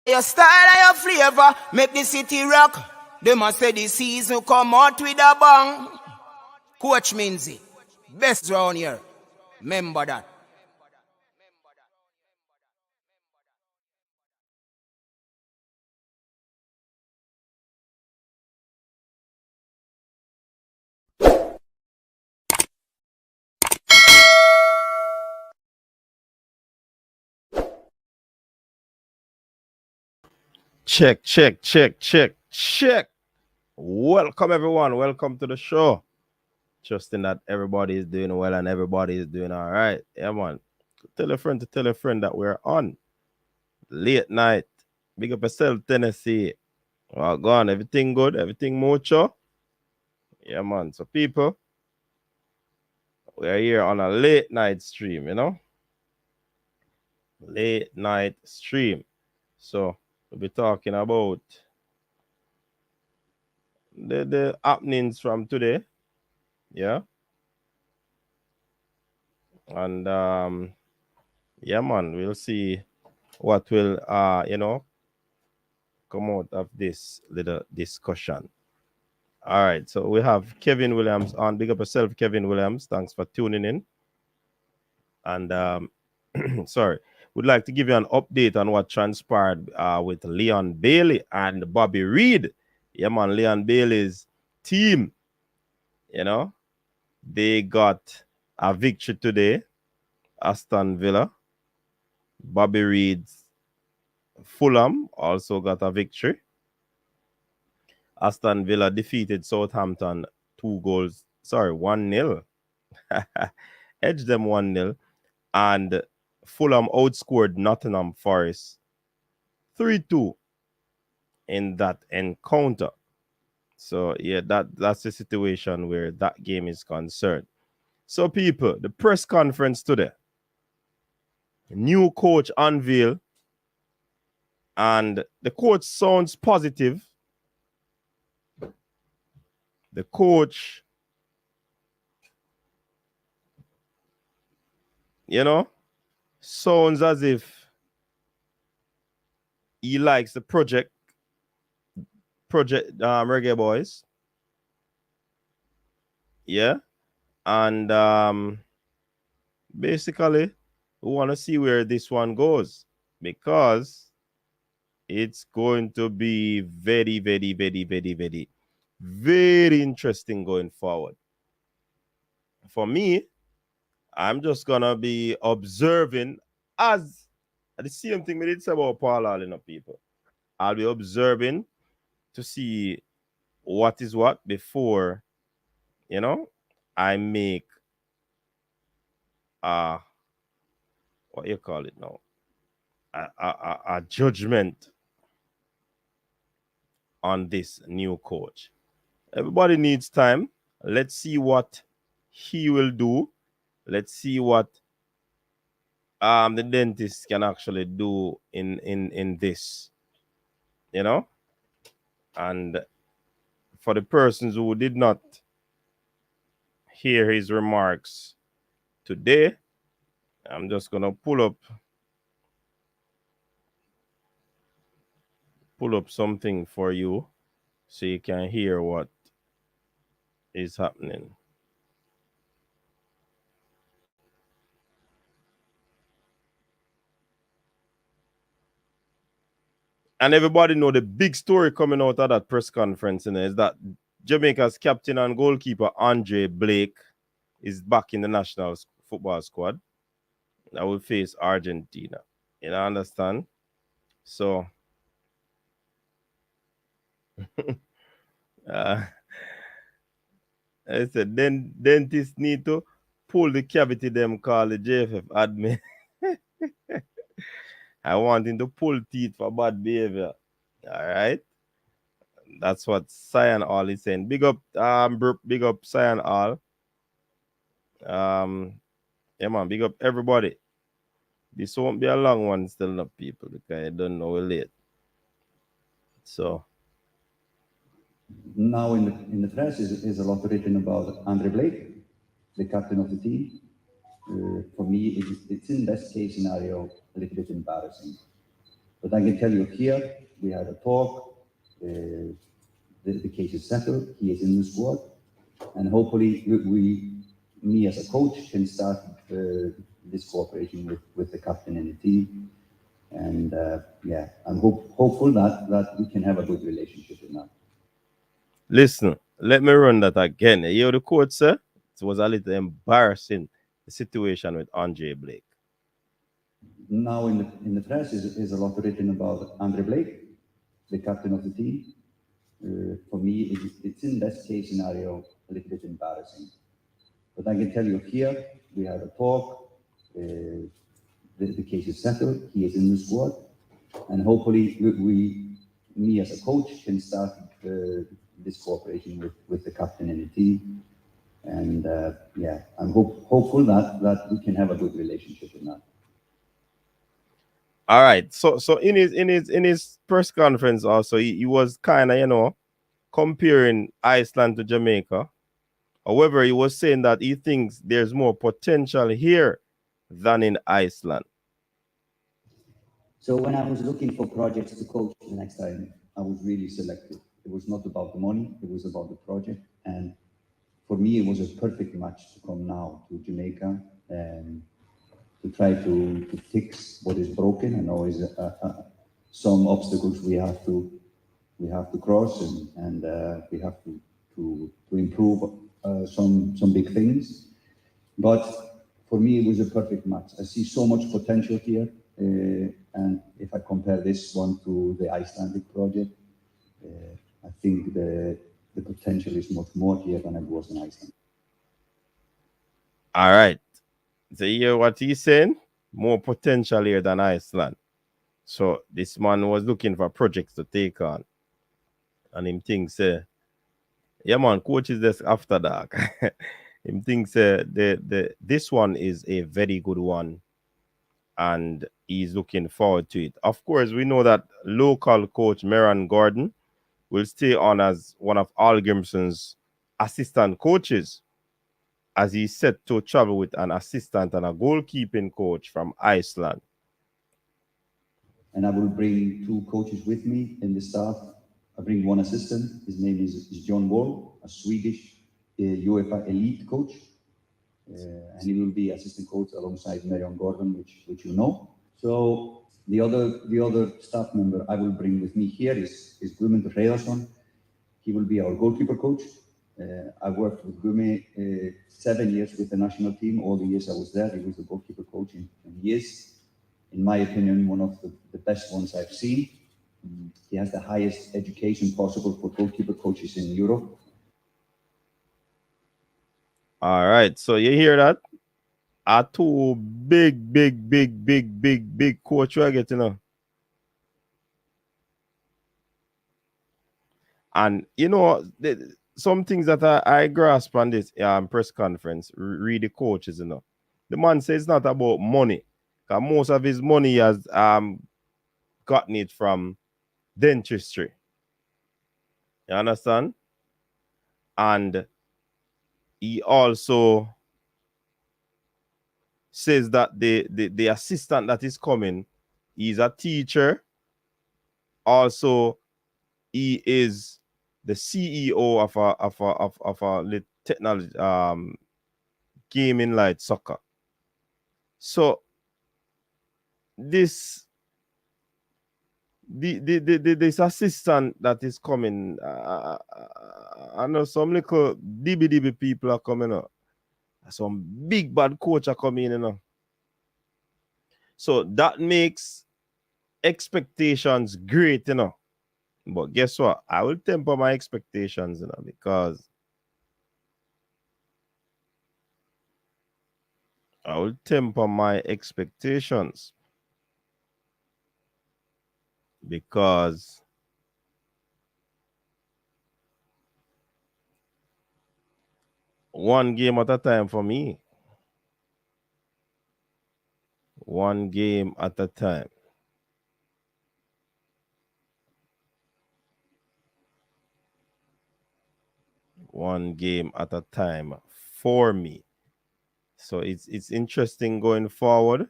Your style and your flavor make the city rock. They must say the season come out with a bang. Coach Minzy, best round here. Remember that. Check. Welcome, everyone. Welcome to the show. Trusting that everybody is doing well and everybody is doing all right. Yeah, man. Tell a friend to tell a friend that we're on. Late night. Big up yourself, Tennessee. Well, go on. Everything good? Everything mucho? Yeah, man. So, people, we are here on a late night stream, Late night stream. So, we'll be talking about the happenings from today. Yeah. And yeah, man, we'll see what will come out of this little discussion. All right, so we have Kevin Williams on. Big up yourself, Kevin Williams. Thanks for tuning in. And sorry, would like to give you an update on what transpired with Leon Bailey and Bobby Reed. Yeah, man, Leon Bailey's team, they got a victory today. Aston Villa. Bobby Reed's Fulham also got a victory. Aston Villa defeated Southampton 1-0. Edged them 1-0. And Fulham outscored Nottingham Forest 3-2 in that encounter. So, yeah, that's the situation where that game is concerned. So, people, the press conference today. New coach unveiled. And the coach sounds positive. The coach, sounds as if he likes the project Reggae Boyz. Yeah. And basically, we want to see where this one goes because it's going to be very, very, very, very, very, very interesting going forward. For me, I'm just going to be observing as the same thing we did say about Paul Allen, people. I'll be observing to see what is what before, I make what you call it now, a judgment on this new coach. Everybody needs time. Let's see what he will do. Let's see what the dentist can actually do in this, And for the persons who did not hear his remarks today, I'm just gonna pull up something for you so you can hear what is happening. And everybody know the big story coming out of that press conference is that Jamaica's captain and goalkeeper Andre Blake is back in the national football squad that will face Argentina. You understand? So I said then dentists need to pull the cavity them call the JFF admin. I want him to pull teeth for bad behavior. All right. That's what Cyan All is saying. Big up Cyan All. Yeah, man, big up everybody. This won't be a long one still, not people, because I don't know we're late. So now in the press is a lot written about Andre Blake, the captain of the team. For me, it's in best case scenario a little bit embarrassing. But I can tell you here, we had a talk. The case is settled. He is in the squad, and hopefully, me as a coach, can start this cooperation with the captain and the team. And yeah, I'm hopeful that we can have a good relationship in that. Listen, let me run that again. You hear the coach, sir? It was a little embarrassing, the situation with Andre Blake. Now in the press is a lot written about Andre Blake, the captain of the team. For me, it's in best case scenario a little bit embarrassing. But I can tell you here, we had a talk. The case is settled. He is in the squad, and hopefully, me as a coach, can start this cooperation with the captain and the team. And yeah, I'm hopeful that we can have a good relationship in that. All right. So in his press conference also, he was kind of, comparing Iceland to Jamaica. However, he was saying that he thinks there's more potential here than in Iceland. So when I was looking for projects to coach the next time, I was really selective. It was not about the money, it was about the project. And for me, it was a perfect match to come now to Jamaica and to try to fix what is broken. I know is some obstacles we have to cross, and we have to improve some big things. But for me, it was a perfect match. I see so much potential here, and if I compare this one to the Icelandic project, I think the potential is much more here than it was in Iceland. All right. So you hear what he's saying? More potential here than Iceland. So this man was looking for projects to take on. And him thinks, yeah man, coach is this after dark. Him thinks this one is a very good one. And he's looking forward to it. Of course, we know that local coach Meran Gordon will stay on as one of Hallgrimsson's assistant coaches, as he's set to travel with an assistant and a goalkeeping coach from Iceland. And I will bring 2 coaches with me in the staff. I bring 1 assistant. His name is John Wall, a Swedish UEFA elite coach. And he will be assistant coach alongside Marion Gordon, which you know. So the other staff member I will bring with me here is Guðmundur Hreiðarsson. He will be our goalkeeper coach. I worked with Gumi 7 years with the national team. All the years I was there, he was the goalkeeper coach, and he is, in my opinion, one of the best ones I've seen. He has the highest education possible for goalkeeper coaches in Europe. All right, so you hear that? A 2 big coach we get, And some things that I grasp on this press conference, read the coaches, The man says it's not about money, because most of his money has gotten it from dentistry. You understand? And he also says that the assistant that is coming, he's a teacher. Also, he is the CEO of a technology gaming like soccer. So this assistant that is coming, I know some little dibby people are coming up. Some big bad coach are coming in, So that makes expectations great, But guess what? I will temper my expectations, because I will temper my expectations. Because one game at a time for me. One game at a time. One game at a time for me. So it's interesting going forward.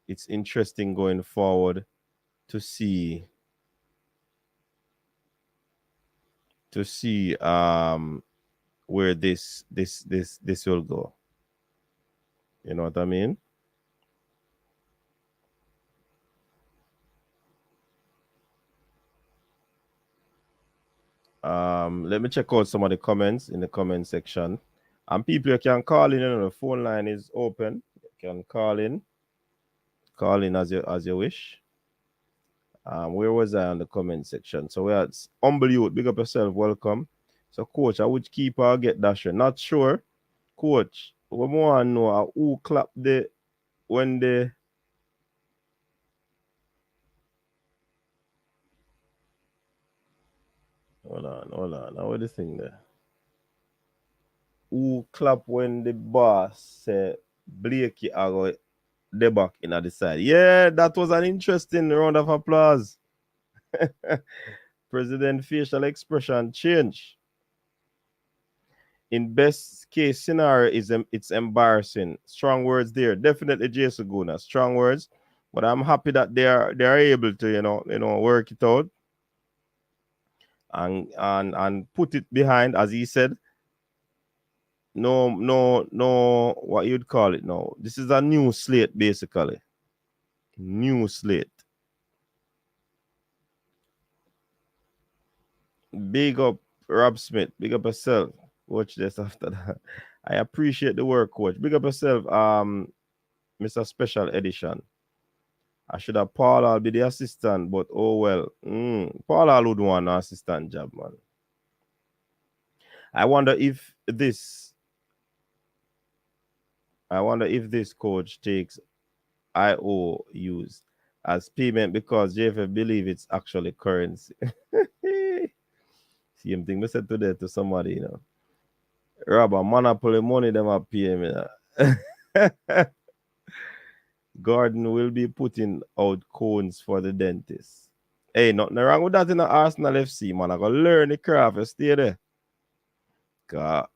it's interesting going forward to see where this will go. You know what I mean? Let me check out some of the comments in the comment section. And people, you can call in, you know, the phone line is open. You can call in as you wish. Where was I on the comment section? So we had Humble Youth, big up yourself, welcome. So coach, I would keep or get dasher. Not sure. Coach, we want to know who clapped when the hold on. Now what the thing there? Who clap when the boss said Blakey are the back in the side? Yeah, that was an interesting round of applause. President facial expression change. In best case scenario, it's embarrassing. Strong words there. Definitely Jason Guna. Strong words. But I'm happy that they're able to, you know, work it out and put it behind, as he said. No, what you'd call it now. This is a new slate, basically. New slate. Big up Rob Smith. Big up yourself. Watch this after that. I appreciate the work, coach. Big up yourself, Mr. Special Edition. I should have Paul be the assistant, but oh well. Paul would want an assistant job, man. I wonder if this coach takes IOUs as payment because JFF believe it's actually currency. Same thing I said today to somebody, you know. Rob, a monopoly money them are pay me. Gordon will be putting out cones for the dentist. Hey, nothing wrong with that in the Arsenal FC, man. I gotta learn the craft and stay there. Cause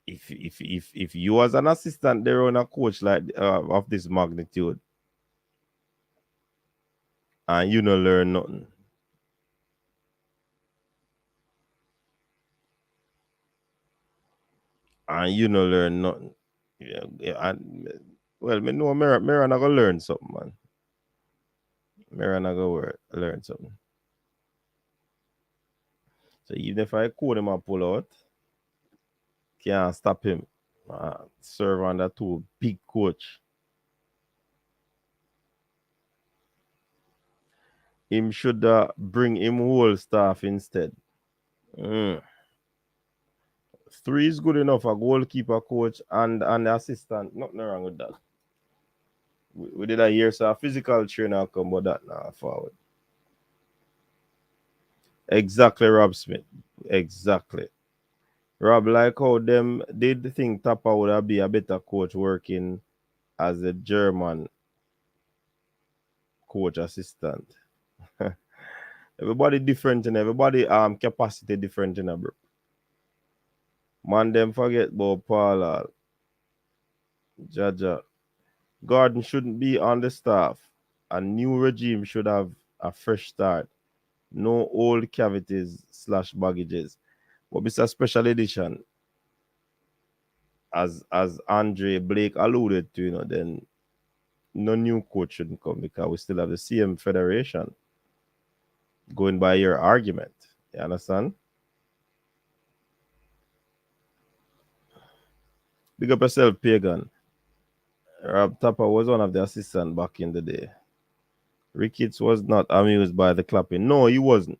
if you as an assistant there on a coach like of this magnitude and you don't learn nothing. And you don't learn nothing. Well, me know Mira not gonna learn something, man. Mira not gonna learn something. So even if I code him and pull out, can't stop him. Serve under two big coach. Him should bring him whole staff instead. 3 is good enough. A goalkeeper, coach, and the assistant. Nothing wrong with that. We did a year, so a physical trainer come, but that now forward. Exactly, Rob Smith. Exactly. Rob, like how them did think Tapa would be a better coach working as a German coach assistant. Everybody different and everybody capacity different in a bro. Man, them forget about Paul. Jaja. Gordon shouldn't be on the staff. A new regime should have a fresh start. No old cavities / baggages. But it's a special edition. As Andre Blake alluded to, you know, then no new coach shouldn't come because we still have the same federation. Going by your argument. You understand? Big up yourself, Pagan. Rob Tapper was one of the assistants back in the day. Ricketts was not amused by the clapping. No, he wasn't.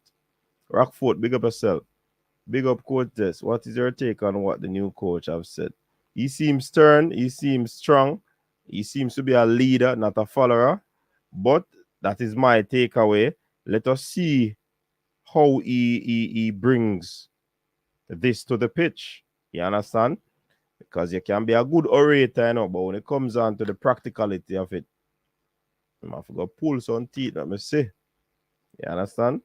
Rockford, big up yourself. Big up Coach Tess. What is your take on what the new coach have said? He seems stern. He seems strong. He seems to be a leader, not a follower. But that is my takeaway. Let us see how he brings this to the pitch. You understand? Because you can be a good orator, you know, but when it comes on to the practicality of it, I have to go pull some teeth, let me see. You understand?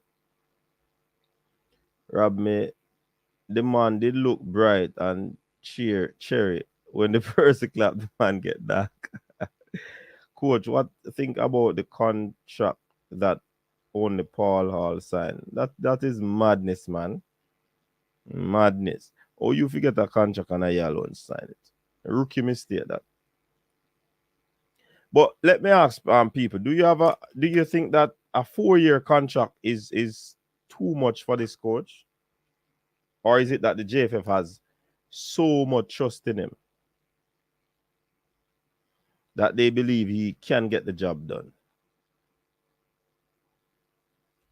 Rob, me, the man did look bright and cherry when the first clap, the man get dark. coach, what think about the contract that only Paul Hall signed? That is madness, man. Madness. Oh, you forget a contract and a alone sign it. Rookie mistake that. But let me ask people, do you think that a 4-year contract is too much for this coach? Or is it that the JFF has so much trust in him that they believe he can get the job done?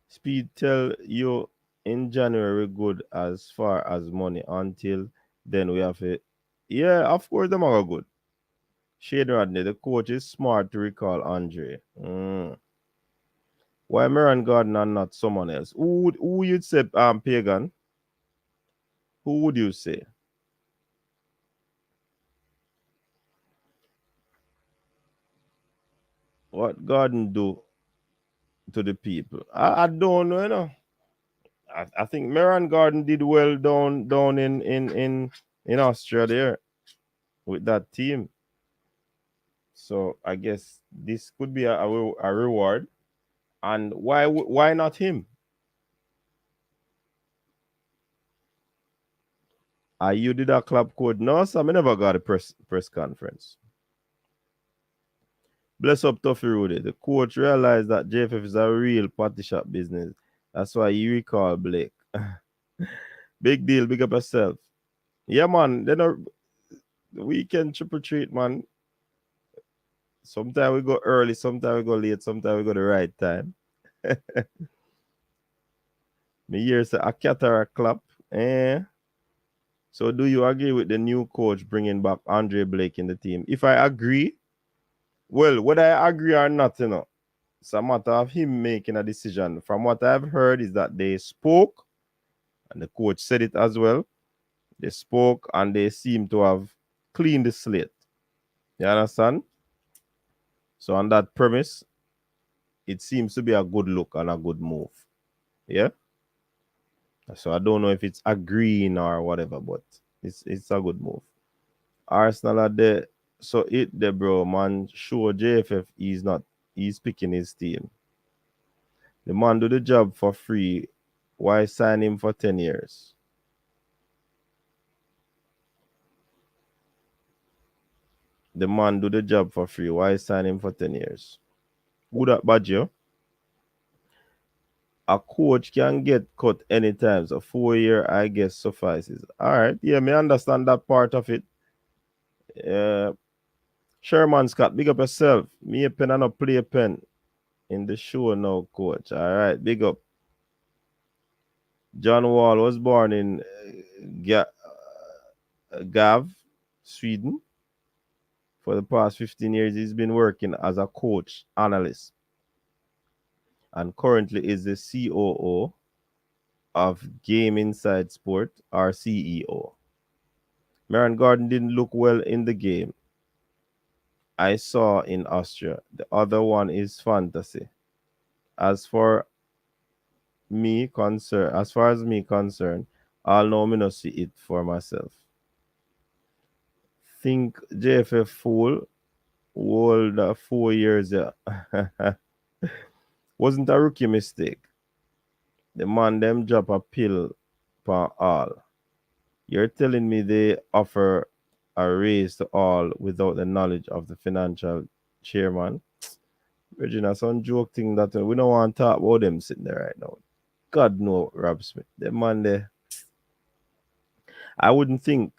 Speed tell you in January good as far as money. Until then we have it. Yeah, of course them are good. Shane Rodney, the coach is smart to recall Andre. Why Miran Gordon and not someone else? Who you'd say Pagan? Who would you say? What Gordon do to the people? I don't know, you know. I think Miran Gordon did well down in Austria there with that team. So I guess this could be a reward. And why not him? You did a club code? No, so I never got a press conference. Bless up Tuffy Rudy. The coach realized that JFF is a real party shop business. That's why he recalled Blake. Big deal, big up yourself. Yeah, man. Then the weekend triple treat, man. Sometimes we go early, sometimes we go late, sometimes we go the right time. Me hear say a cataract clap. So do you agree with the new coach bringing back Andre Blake in the team? If I agree, well, whether I agree or not, you know, it's a matter of him making a decision. From what I've heard is that they spoke, and the coach said it as well. They spoke and they seem to have cleaned the slate. You understand? So on that premise, it seems to be a good look and a good move. Yeah? So I don't know if it's agreeing or whatever, but it's a good move. Arsenal are there. So the bro, man, show JFF he's picking his team. The man do the job for free. Why sign him for 10 years? The man do the job for free. Why sign him for 10 years? Who that badger? A coach can get cut anytime. So 4 year, I guess, suffices. All right. Yeah, me understand that part of it. Sherman Scott, big up yourself. Me a pen and not play a pen in the show now, coach. All right, big up. John Wall was born in Gav, Sweden. For the past 15 years, he's been working as a coach analyst and currently is the COO of Game Inside Sport, or CEO. Miran Gordon didn't look well in the game I saw in Austria. The other one is fantasy. As far as me concerned, I'll know me not see it for myself. Think JFF fool old 4 years, yeah. Wasn't a rookie mistake. The man them drop a pill for all. You're telling me they offer a raise to all without the knowledge of the financial chairman? Regina, some joke thing that we don't want to talk about them sitting there right now. God no, Rob Smith. The man there. I wouldn't think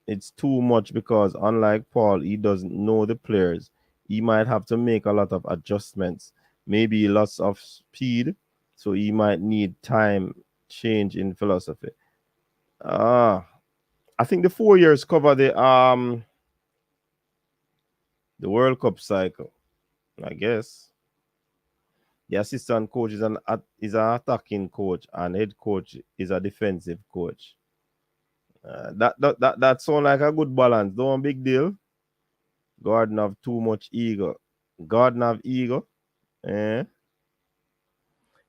it's too much because unlike Paul, he doesn't know the players. He might have to make a lot of adjustments, maybe lots of speed, so he might need time change in philosophy. I think the 4 years cover the World Cup cycle, I guess. The assistant coach is an attacking coach, and head coach is a defensive coach. That sounds like a good balance. Don't big deal. Gordon have too much ego. Gordon have ego.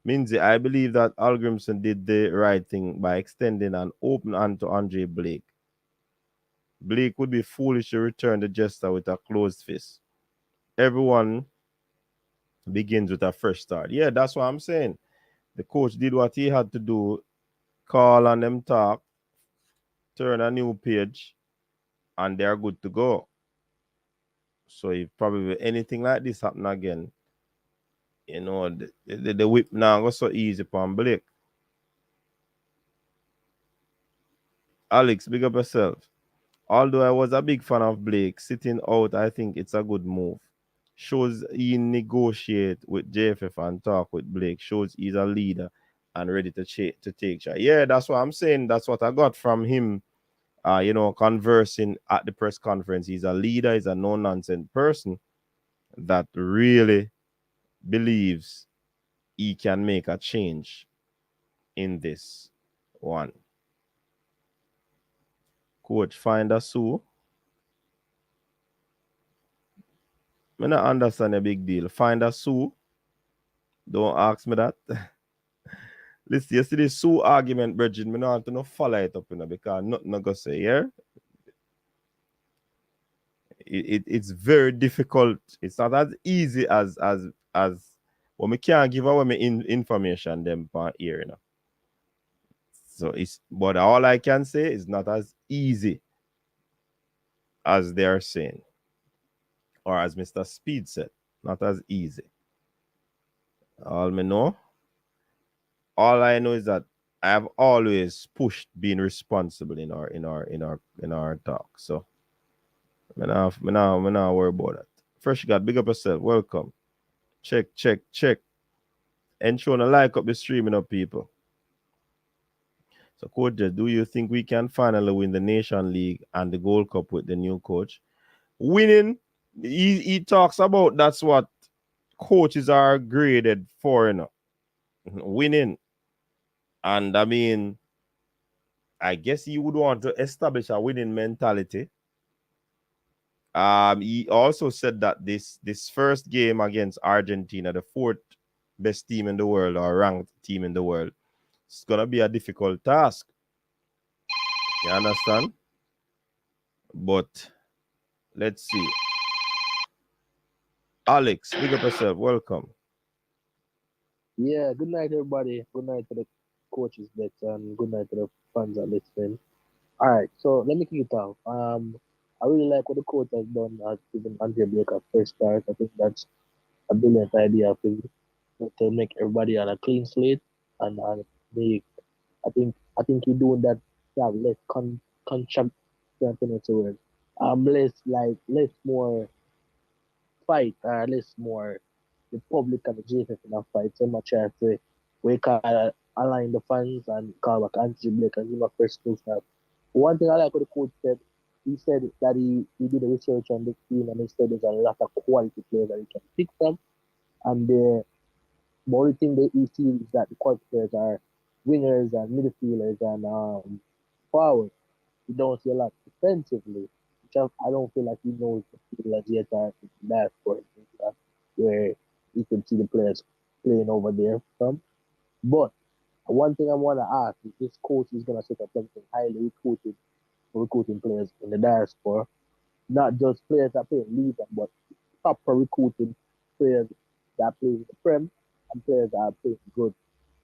Minzy, I believe that Hallgrimsson did the right thing by extending an open hand to Andre Blake. Blake would be foolish to return the gesture with a closed fist. everyone begins with a fresh start. Yeah, that's what I'm saying. The coach did what he had to do, call on them talk, turn a new page, and they're good to go. So if probably anything like this happen again, you know, the whip now go so easy upon Blake. Alex, big up yourself. Although I was a big fan of Blake, sitting out, I think it's a good move. Shows he negotiate with JFF and talk with Blake. Shows he's a leader and ready to take charge. Yeah, that's what I'm saying. That's what I got from him. You know, conversing at the press conference. He's a leader. He's a no-nonsense person that really believes he can make a change in this one. Coach, find a Sue. I don't understand a big deal. Find a Sue. Don't ask me that. Listen, you see this Sue argument, Bridget, I don't want to follow it up, because nothing I'm going to say, yeah? It's very difficult. It's not as easy as well, we can't give away my information them per here, So but all I can say is not as easy as they are saying. Or as Mr. Speed said, not as easy. All I know is that I have always pushed being responsible in our talk. So I'm not worry about that. Fresh God, big up yourself. Welcome. Check. And showing a like up the streaming up people. So, Coach, do you think we can finally win the Nation League and the Gold Cup with the new coach? Winning, he talks about that's what coaches are graded for, winning. And I mean, I guess he would want to establish a winning mentality. He also said that this first game against Argentina, the fourth best team in the world or ranked team in the world, it's gonna be a difficult task. You understand? But let's see. Alex, big up yourself. Welcome. Yeah, good night, everybody. Good night to the coaches bet and good night to the fans that listen. All right, so let me kick it off. I really like what the coach has done at giving Andre Blake a fresh start. I think that's a brilliant idea for him to make everybody on a clean slate, and they, I think you're doing that to have less contract word. Less more fight, or less more the public and the JFF in a fight. So much as we can align the fans and call back Anthony Blake and give a fresh new start. One thing I like what the coach said, he said that he did the research on the team and he said there's a lot of quality players that he can pick from. And the only thing that he sees is that the quality players are wingers and midfielders and forwards. He don't see a lot defensively, which I don't feel like he knows the people as yet are in that sport, where you can see the players playing over there from. But one thing I want to ask is this coach is going to set up something highly recruiting players in the diaspora, not just players that play in league, but proper recruiting players that play in the Prem and players that are playing good,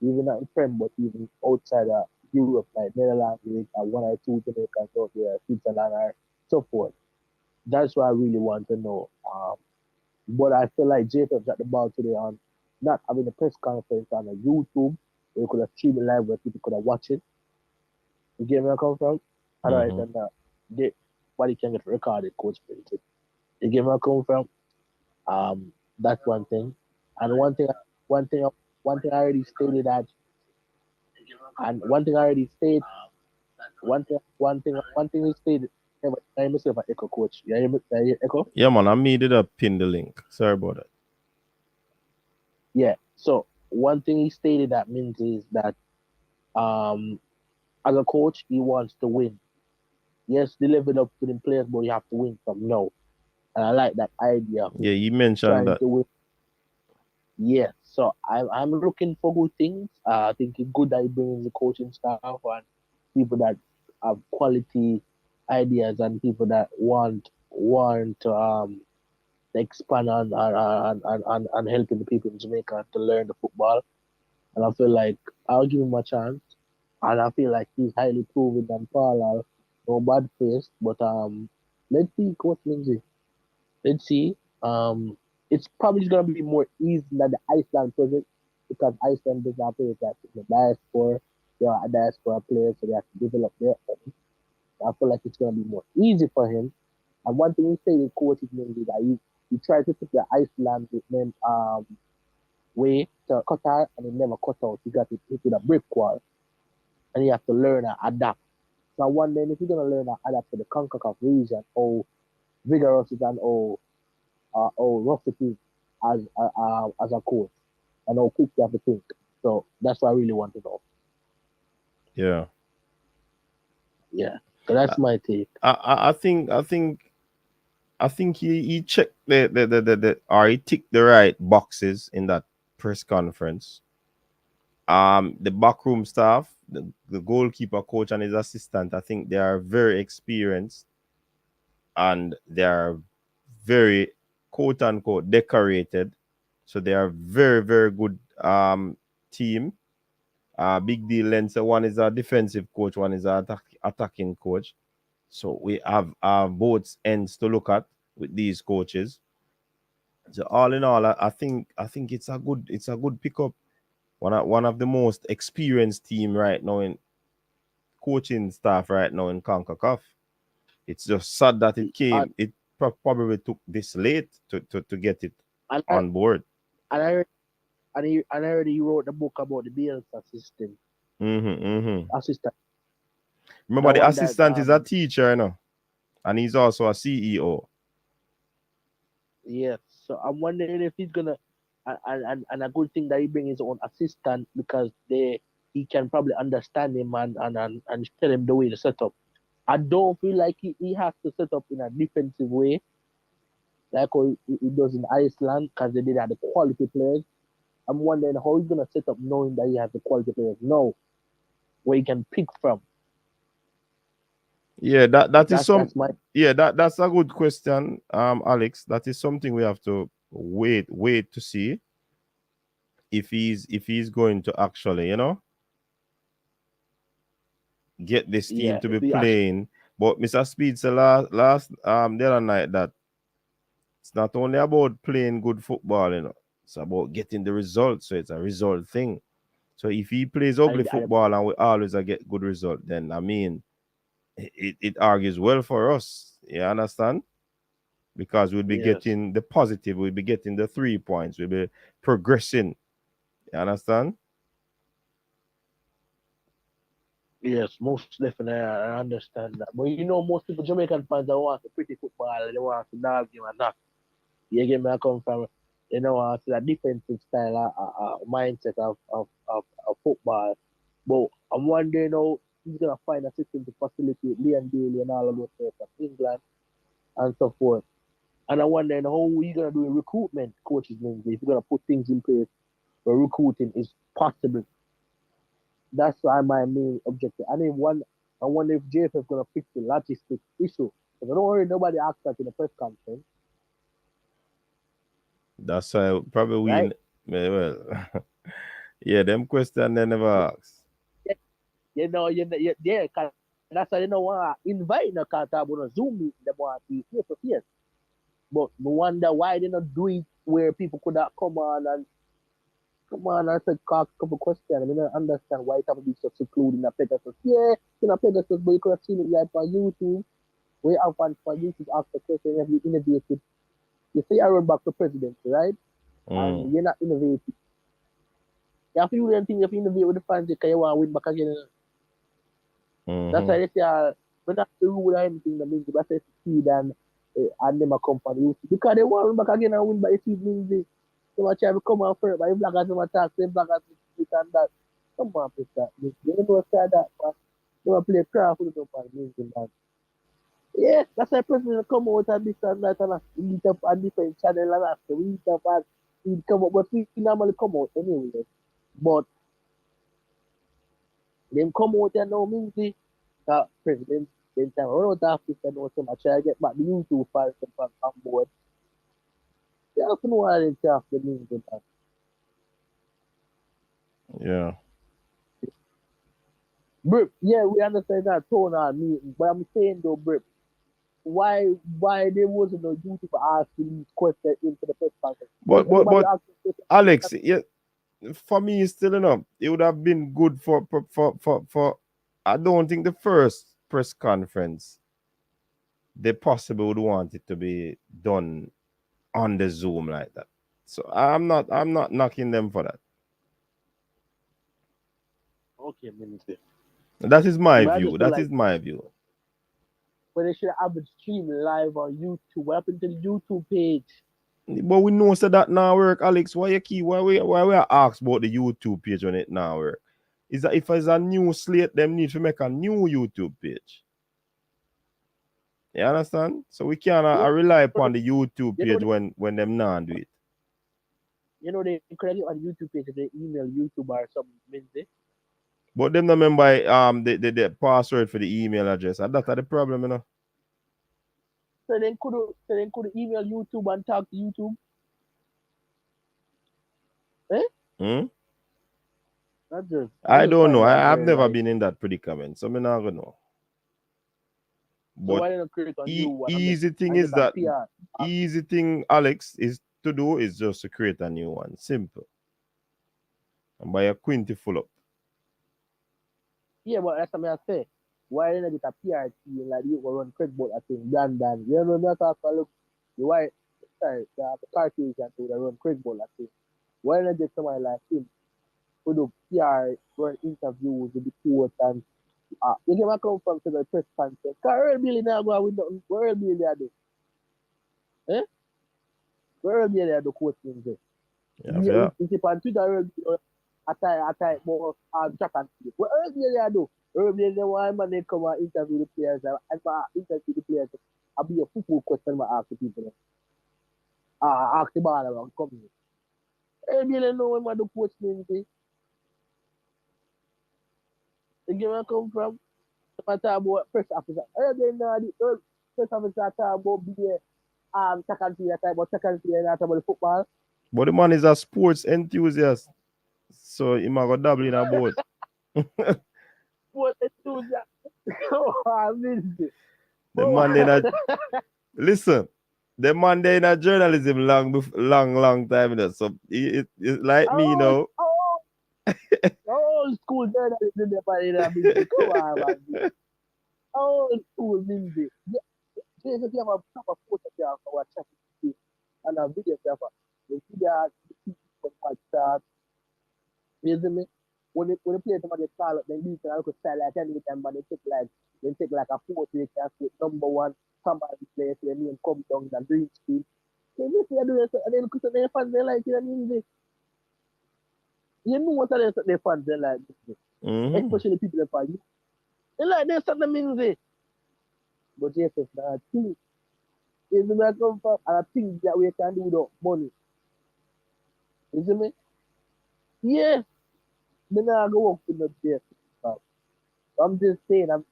even not in Prem, but even outside of Europe, like Netherlands, League, and one or two Jamaicans out there, Switzerland, or so forth. That's what I really want to know. But I feel like Jacob's at the ball today on not having a press conference on a YouTube where you could have streamed it live where people could have watched it. You get where I come from? All right, and but you can get recorded, coach. You get where I come from? That's one thing. And one thing I already stated that, and one thing I already stated, one thing we stated. I myself an echo, coach. Yeah, you echo? Yeah, man, I needed to pin the link. Sorry about that. Yeah. So one thing he stated that means is that as a coach, he wants to win. Yes, deliver up to the players, but you have to win from now. And I like that idea. Yeah, you mentioned trying that. to win. Yeah, so I'm looking for good things. I think it's good that he brings the coaching staff and people that have quality ideas and people that want to expand and helping the people in Jamaica to learn the football. And I feel like I'll give him a chance. And I feel like he's highly proven than Paul are no bad face. But let's see, Coach Lindsay. Let's see. It's probably gonna be more easy than the Iceland project because Iceland does not play that in the diaspora. They are a diaspora player, so they have to develop their own. I feel like it's gonna be more easy for him. And one thing he said with Coach Lindsay that he tried to put the Iceland with them way to cut out and he never cut out. He got it hit with a brick wall. And he have to learn and adapt. So I wonder if you're gonna learn and adapt to the CONCACAF region, how vigorous it and how rough it is as a coach and how quick you have to think. So that's what I really want to know. Yeah. Yeah. So that's my take. I think he checked the or he ticked the right boxes in that press conference. The backroom staff, the goalkeeper coach and his assistant, I think they are very experienced and they are very quote unquote decorated. So they are very, very good team. Big deal Lenser. One is a defensive coach, one is an attacking coach. So we have both ends to look at with these coaches. So all in all, I think it's a good pickup. One of the most experienced team right now in coaching staff right now in CONCACAF. It's just sad that it probably took this late to get it on board. And I heard he wrote the book about the Bielsa system. Assistant. Remember, the assistant is a teacher, you know, and he's also a CEO. Yes. So I'm wondering if he's gonna and a good thing that he bring his own assistant because he can probably understand him and tell him the way to set up. I don't feel like he has to set up in a defensive way like how he does in Iceland because they did have the quality players. I'm wondering how he's gonna set up knowing that he has the quality players now where he can pick from. Yeah, that's a good question, Alex. That is something we have to wait to see if he's going to actually, you know, get this team to be playing. But Mr. Speed said last the other night that it's not only about playing good football, you know, it's about getting the results. So it's a result thing. So if he plays ugly football and we always get good result, then I mean it argues well for us. You understand? Because we'll be getting the positive, we'll be getting the 3 points, we'll be progressing. You understand? Yes, most definitely. I understand that. But you know, most people, Jamaican fans, they want the pretty football, they want to dog game and that. You get me? I come from, you know, to that defensive style, mindset of football. But I'm wondering how he's going to find a system to facilitate Leon Bailey and all of those players from England and so forth. And I'm wondering how he's going to do recruitment, coaches, if he's going to put things in place where recruiting is possible. That's my main objective. I wonder if JF is going to fix the logistics issue. Because I don't worry, nobody asked that in the press conference. That's probably right? Well, yeah, them questions they never ask. You know, cause that's why they don't want to invite no because they want to Zoom meeting, they want to be face to face. But no wonder why they not do it where people could have come on and say a couple questions. I mean, I don't understand why it have to be so secluded in a Pegasus. Yeah, in a Pegasus, but you could have seen it like on YouTube. Where you have fun for YouTube after question, you innovated. You say I run back to presidency, right? And you're not innovating. You have to do anything, you have to innovate with the fans because you want to win back again. That's why they say, we not to rule or anything that means that's a seed and them a company. Because they want to win back again and win by the seed means they want to come out first, but if blackers them attack, them blackers this and that. Come on, Peter. They don't know that, but they want to play craft with them and means that. Yeah, that's why president come out and this and that and eat up on different channel and after we eat up and we come up, but we normally come out anyway. But them come out and now means the president then time run out after and also I try to get back the YouTube files from on board. You have to know how they craft the music. Yeah. Brip, yeah, we understand that tone on meeting, but I'm saying though, Brip, why there wasn't no YouTuber asking these questions into the press conference? If anybody But asking questions, Alex, yeah, for me, still enough. It would have been good for. I don't think the first press conference they possibly would want it to be done on the Zoom like that. So I'm not knocking them for that. okay, minister. That is my But I view. just feel That like is my view. when they should have been streaming live on YouTube, what happened to the YouTube page? But we know so that now work, Alex. Why you keep why we are asked about the YouTube page when it now work? Is that if it's a new slate, them need to make a new YouTube page. You understand? So we can't You rely know, upon the YouTube you know, page when them not do it. you know they credit on YouTube page if they email YouTube or something, Minzy. But them not remember the password for the email address. And that's the problem, you know. So then could email YouTube and talk to YouTube? Eh? Hmm? I I just don't know. find that I've very never like. been in that predicament, so I'm not gonna know. So But why they not create a new one easy thing and is get a that PR? easy thing, Alex, is to do is just to create a new one. Simple. And buy a quinty full up. Yeah, but that's what I say. Why they not get a PR team like you will run Craigbolt I think Dan. You know me talk about look the white sorry, the Caucasian to the run Craigbolt I think. Why not get somebody like him who do PR run interviews with the court and you get my come from to the press conference. Cause Earl Billy now go with nothing. What Earl Billy they do? Eh? What Earl Billy they do coaching there? Yeah, yeah. If you on Twitter, Earl Billy attack more track and field. What Earl Billy they do? Earl Billy they want man they come and interview the players and interview the players. I'll be a football question I ask the people. Ask the ball around come here. Earl Billy know when man do coaching thing. The game I come from. I talk about press officer. Earl Billy know the press officer talk about be second field type, but second field not about the football. But the man is a sports enthusiast. So he might go dabble in a boat. What enthusiast? Oh, I missed it. The man then a listen. The man there in a journalism long time, you know. So it's like me, you know. School journalism in the body that Minzy. Come on, man. Old school Minzy. If you have a proper photo there for our chat and a video there for you see that the people from chat, you see me? When they play somebody call up, then you can look style like any time, but they take like a photo, they can say number one, somebody plays, their name come down the green screen. Then this they do this, and then look at their fans, they like it, and you know what their fans they like music. Mm-hmm. Especially people that find you. They like they start the music. But yes, it's not a thing. It's where I come from, and I think that we can do without money. You see me? Yes, me not go work in the place. I'm just saying, I'm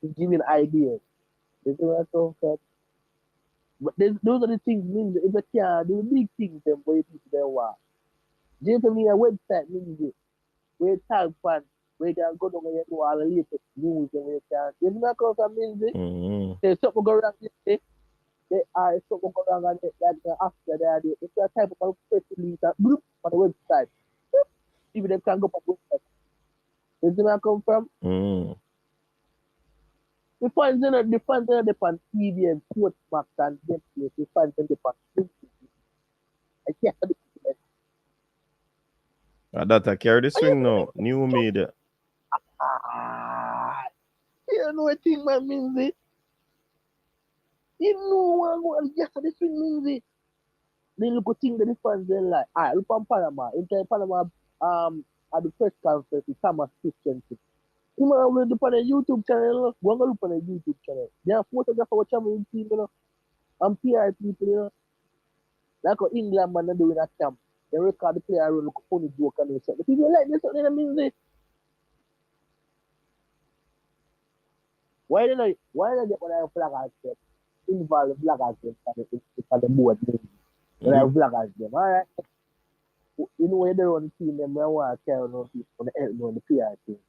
just giving ideas. You see where I come from? But those are the things mean if you can do big things them for you people they want. Just me a website means where tag fans where you can go down and you know all the latest news and where you can you know come from music. Mm-hmm. There's something go wrong this day. They are something go wrong and that after that it's a type of press release and group on the website. Even they can go up website. You see where I come from? Mm-hmm. The fans in the on TV and sports max and gameplay. The fans in the on I can't That I carry the swing now. New media. you know what thing man means it? You know what yes this thing means it. Then look at thing that the fans they like. Alright, look on Panama. In Panama at the press conference with Thomas Christensen. You know we look on the YouTube channel, go and look on the YouTube channel. They are photographer what channel team, you know, and PR people, you know. Like what England man do in a camp. They record the player run look funny joke and so. The people like this something that means it. Why don't I get one of the flag involve the flag for the board name? But I vloggers them, alright. You know when they run the team, them I want to carry on people on the help me on the PR team.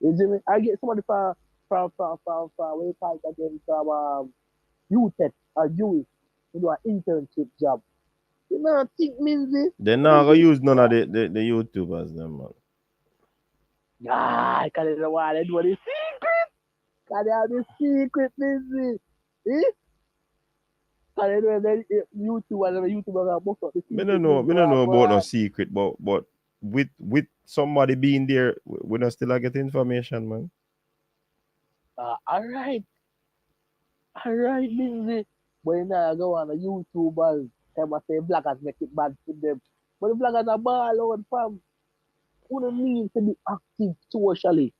You see me? I get somebody from what you call it again, from UTech or Jewish, who do an internship job. You know, I think Minzy. They're not gonna use none of the YouTubers, them man. Ah, because they don't want to do the secret. Because they have the secret, Minzy. Eh? Because they know that YouTuber gonna book up the secret. Me don't know about no secret, but with somebody being there, we don't still get information, man. Alright, Minzy. But you know, go on a YouTubers, them say bloggers make it bad for them. But the bloggers are ball out, fam. What do you mean to be active socially?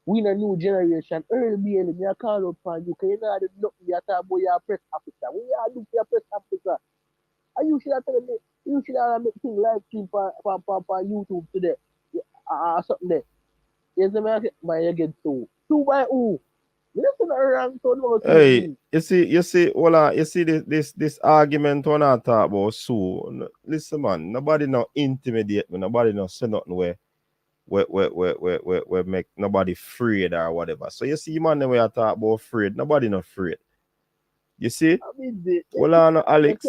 We in a new generation, early BL, me a call up on you, because you know, there's nothing you talk about your press officer. What you do for your press officer? And you should have told me, you should have made things live stream for YouTube today. Something there. You see me, man, you get two. Two by who? Listen around, so no. Hey, you see, well, you see this argument when I talk about Sue. Listen, man, nobody no intimidate me, nobody no say nothing where make nobody afraid or whatever. So you see, man, when I talk about afraid, nobody not afraid. You see? I mean, Well, no, Alex,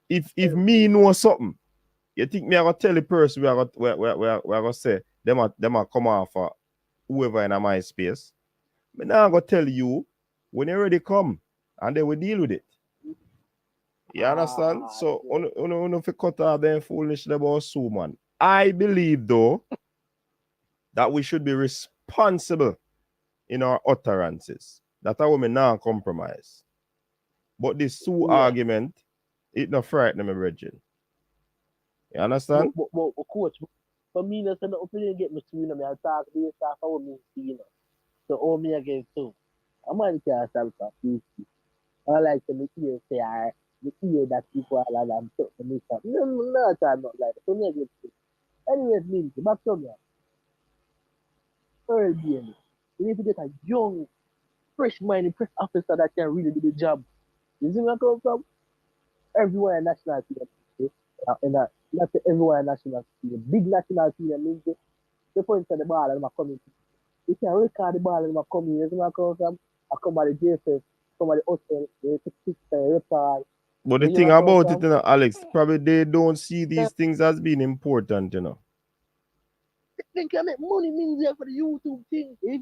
if me know something, you think me I gonna tell the person we are gonna say them a come off for whoever in my space. Me now I'm gonna tell you when you ready come and they will deal with it. You understand? So on fi cut out them foolish about Sue, man. I believe though that we should be responsible in our utterances. That's how we now compromise. But this Sue argument, it not frighten me, brethren. You understand? But coach, for me, that's an opinion get me to you know, I talk to you, talk about me, you know. So all me against two. I'm going to tell myself a 50. I like to make you say, the hear that people are like, I'm talking to me. No, I'm not like that. So me against two. Anyways, means, back to me. Early BL. You need to get a young, fresh-minded press officer that can really do the job. You see where I come from? Everywhere national team. Not everywhere national team. Big national team means the point of the ball and my community. You can record the ball in my community. You see where I come from? I come at the JFS, come at the hotel, they take picture, record. But the thing about it, you know, Alex, probably they don't see these things as being important, you know. They can make money means for the YouTube thing. They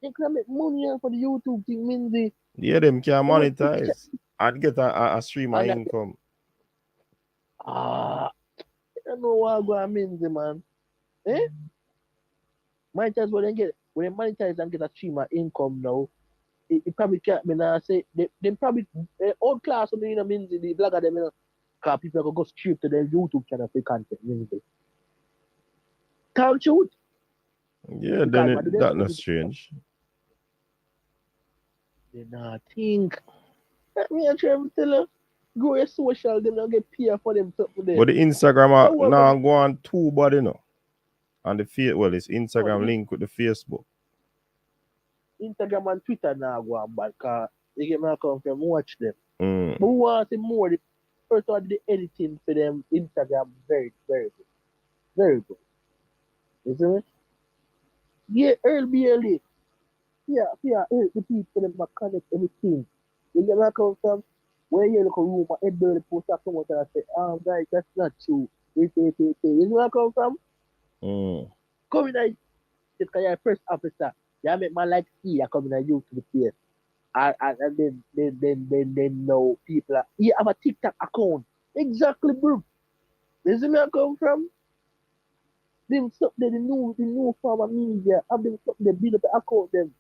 can make money for the YouTube thing means yeah, them can monetize and get a stream of income. I don't know what I mean, man. Eh? Monetize when they monetize and get a stream of income now. It probably can't be now say they probably old class on the means the blogger them, you know, because people go straight to their YouTube channel for content means it. Can't shoot. Yeah, then that's not strange. They not think. Let me try to tell you, go your social, they don't get paid for them something there. But the Instagram now go on too bad, you know. And the it's Instagram link with the Facebook. Instagram and Twitter now go on bad because they get my come from watch them. Mm. But who wants to more the first one the editing for them Instagram very, very good. Very good. You see me? Yeah, early. Yeah, help the people them connect everything. You get my come from where you look a room and head barely post up someone and say, guys, that's not true. You see where I come from? Come in because you're first officer. You make my like see I come in you to the place. And then know people you have a TikTok account. Exactly, bro. You see where I come from? Them something the new form of media. Have them something they build up the account them.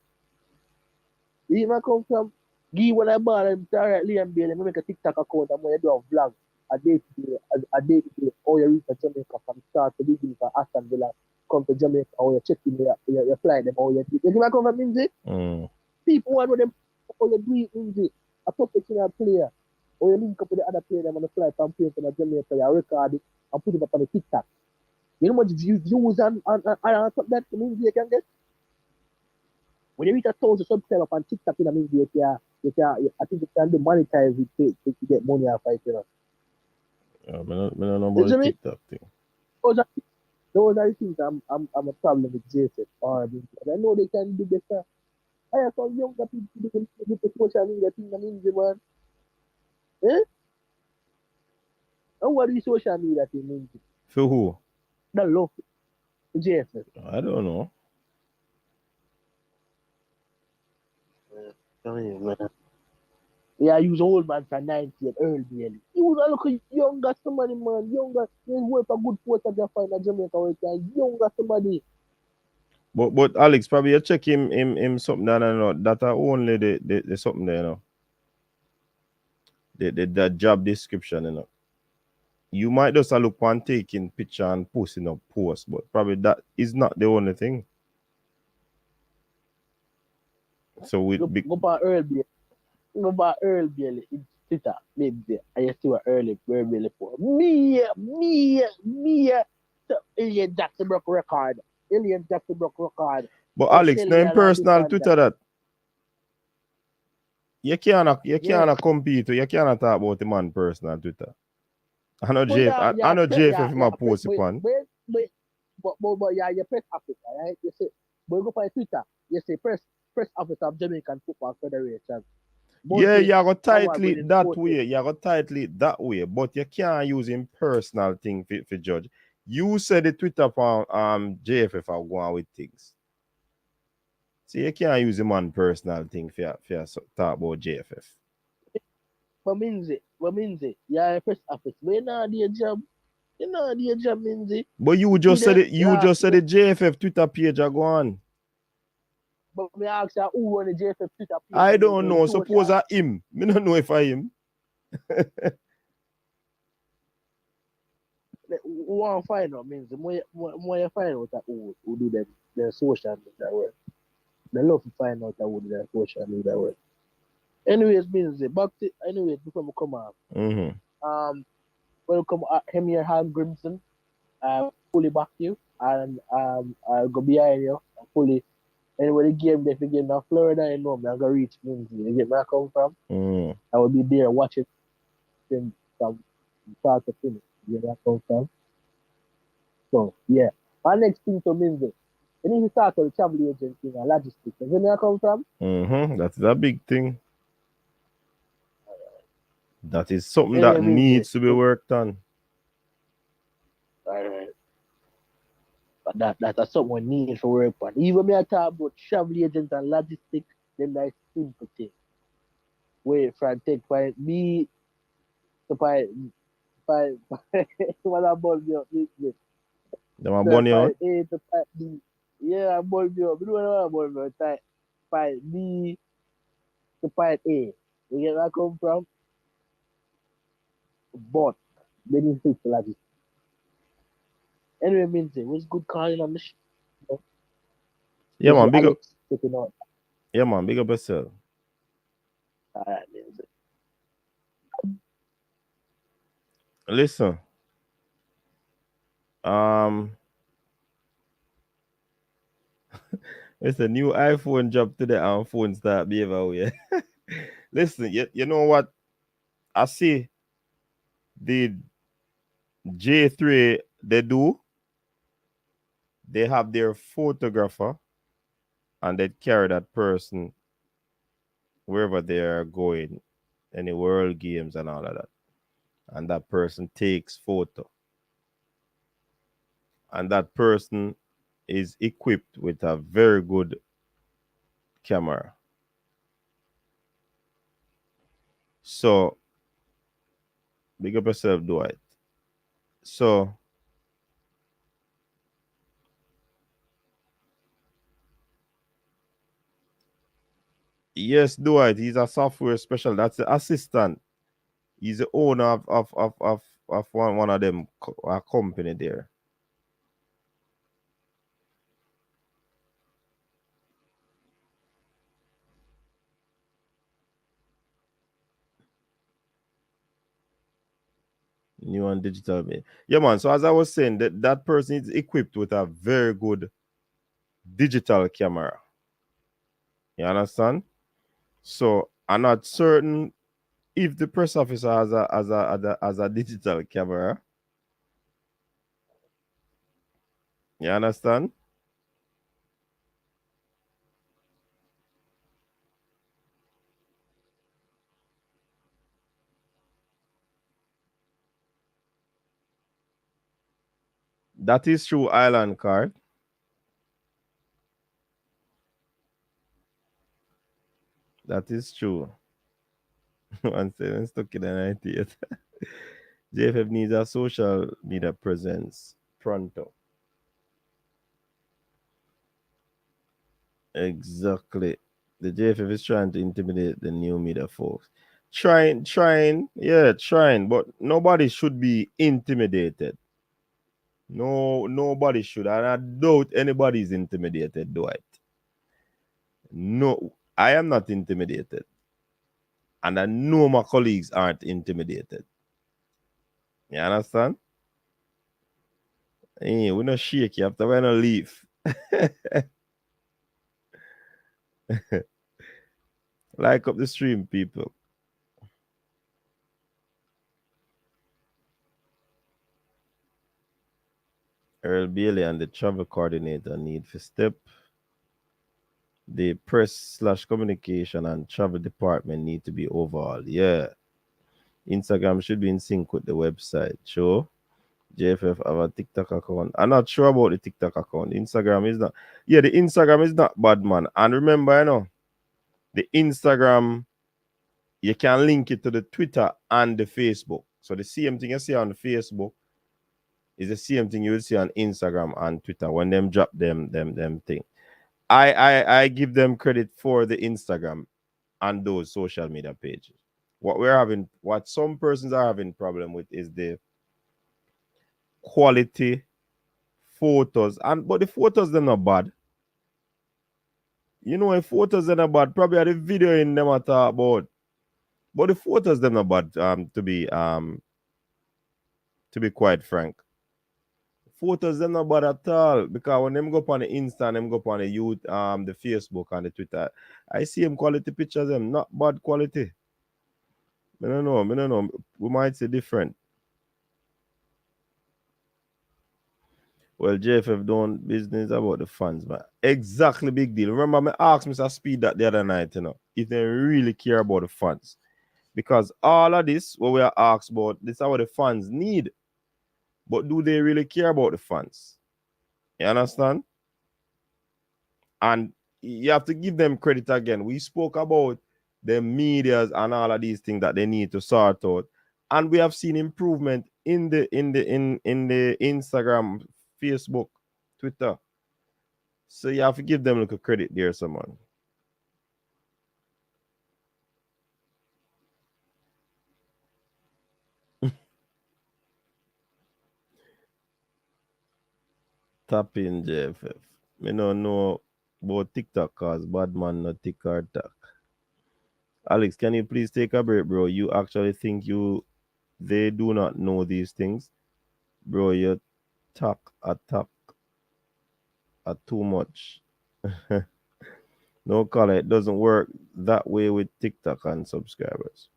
You see where I come from? Give what I bought and alright, Liam Bailey, I make a TikTok account and when you do a vlog a day to day, how you reach Jamaica from start to beginning from Aston Villa, come to Jamaica, how you check in your flight them, how you do. You see where I come from, Minzy? People want to know them how you do it, Minzy. A professional player. Or you link up with the other player them on the flight from place from Jamaica, you record it and put it up on the TikTok. You know how much views and that Minzy you can get? When you reach 1,000 subscribers on TikTok, I think you can do monetize it to get money off it, you know. I don't know about the TikTok thing. Those are the things I'm a problem with JSF or because I know they can do better. I have some younger people who can do the social media thing and in the man. Eh? And what is social media thing mean? For who? The love JSF. I don't know. Yeah, I use old man for 90 and early barely. He was a look younger somebody, man. Younger. He work a good post at the final Jamaica where he younger somebody. But Alex, probably you check him something that I know that are only the something there, you know. The job description, you know. You might just look one taking picture and posting up post, but probably that is not the only thing. So we go by early barely. Go by early barely. It's Twitter, maybe. I see what early barely for. Me. So, Alien Jackson broke record. But Alex, no in personal Twitter that. You can't compete. You can't talk about the man personal Twitter. I know JF if my post upon. But yeah, your press officer, right? You say, but you go for Twitter, you say press officer of Jamaican Football Federation. Yeah, you got tightly that way. You got tightly that way, but you can't use him personal thing for judge. You said the Twitter for JFF are going with things. So you can't use him on personal thing for talk about JFF. What means it? Yeah, press officer. But you know the job. You know the job means it. But you just said it. You just said the JFF Twitter page are going. But me ask you who on the JFF Twitter page. I don't know. Suppose I him. Me don't know if I him. Who want to find out means more you find out that who do their social media work. They love to find out that who do their social media work. Anyways, means back to anyways before we come out. Welcome Heimir Hallgrimsson. Fully back you and I'll go behind you fully. Anyway, the game they begin in Florida, you know, I'm gonna reach Lindsay. You get where I come from? I will be there watching from start to finish. You get where I come from? So yeah. Our next thing to Lindsay. You need to start with the travel agency and logistics. You get where I come from? That's a big thing. That is something that needs to be worked on. Alright. But that's something we need to work on. Even when I talk about travel agents and logistics, them nice simple thing. Wait, from take by me to by what about you? Them a bunny out? A to by B. Yeah, I'm born you. We don't know about me. By B to by A. You get where I come from? But they need to fix the logistics. Anyway, means it was good calling on the show. Yeah, man, big up. Out. Yeah, man, big up yourself. Alright, means it. Listen. It's a new iPhone drop today and phone start behavior. Listen, you know what? I see the J3 they do. They have their photographer and they carry that person wherever they are going, any world games and all of that. And that person takes photo. And that person is equipped with a very good camera. So, big up yourself, Dwight. So, yes, Dwight, he's a software specialist. That's the assistant. He's the owner of one of them company there. New and digital. Yeah, man. So as I was saying, that person is equipped with a very good digital camera. You understand? So I'm not certain if the press officer has a digital camera, you understand? That is true, Island Card. That is true. One second, stuck in the 98. JFF needs a social media presence pronto. Exactly. The JFF is trying to intimidate the new media folks. Trying, but nobody should be intimidated. No, nobody should. And I doubt anybody is intimidated, Dwight. No, I am not intimidated. And I know my colleagues aren't intimidated. You understand? Hey, we're not shake. You have to when leave. Like up the stream, people. Earl Bailey and the travel coordinator need to step. The press/communication and travel department need to be overhauled. Yeah. Instagram should be in sync with the website. Sure. JFF have a TikTok account. I'm not sure about the TikTok account. Instagram is not. Yeah, the Instagram is not bad, man. And remember, the Instagram, you can link it to the Twitter and the Facebook. So the same thing you see on the Facebook is the same thing you will see on Instagram and Twitter when them drop them thing. I give them credit for the Instagram and those social media pages. What some persons are having problem with is the quality photos, but the photos they're not bad. If photos they're not bad, probably the video in them at about. But the photos they're not bad. To be quite frank, photos they're not bad at all, because when them go up on the Insta and them go up on the the Facebook and the Twitter, I see them quality pictures, them not bad quality. I don't know. We might say different. Well, JFF don't business about the fans, man. Exactly, big deal. Remember, I asked Mr. Speed that the other night, if they really care about the fans. Because all of this, what we are asked about, this is what the fans need. But do they really care about the fans? You understand? And you have to give them credit again. We spoke about the medias and all of these things that they need to sort out. And we have seen improvement in the Instagram, Facebook, Twitter. So you have to give them a little credit there, someone. Tap in JFF. Me no know about TikTok cause bad man no tick or tack. Alex, can you please take a break, bro? You actually think they do not know these things? Bro, you attack are too much. No color, it doesn't work that way with TikTok and subscribers.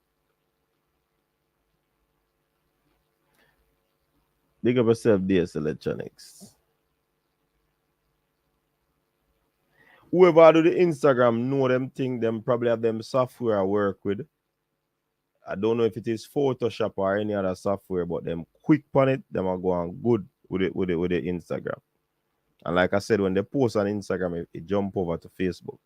Big up yourself, DS Electronics. Whoever do the Instagram know them thing, them probably have them software I work with. I don't know if it is Photoshop or any other software, but them quick on it, them are going good with the Instagram. And like I said, when they post on Instagram, it jump over to Facebook.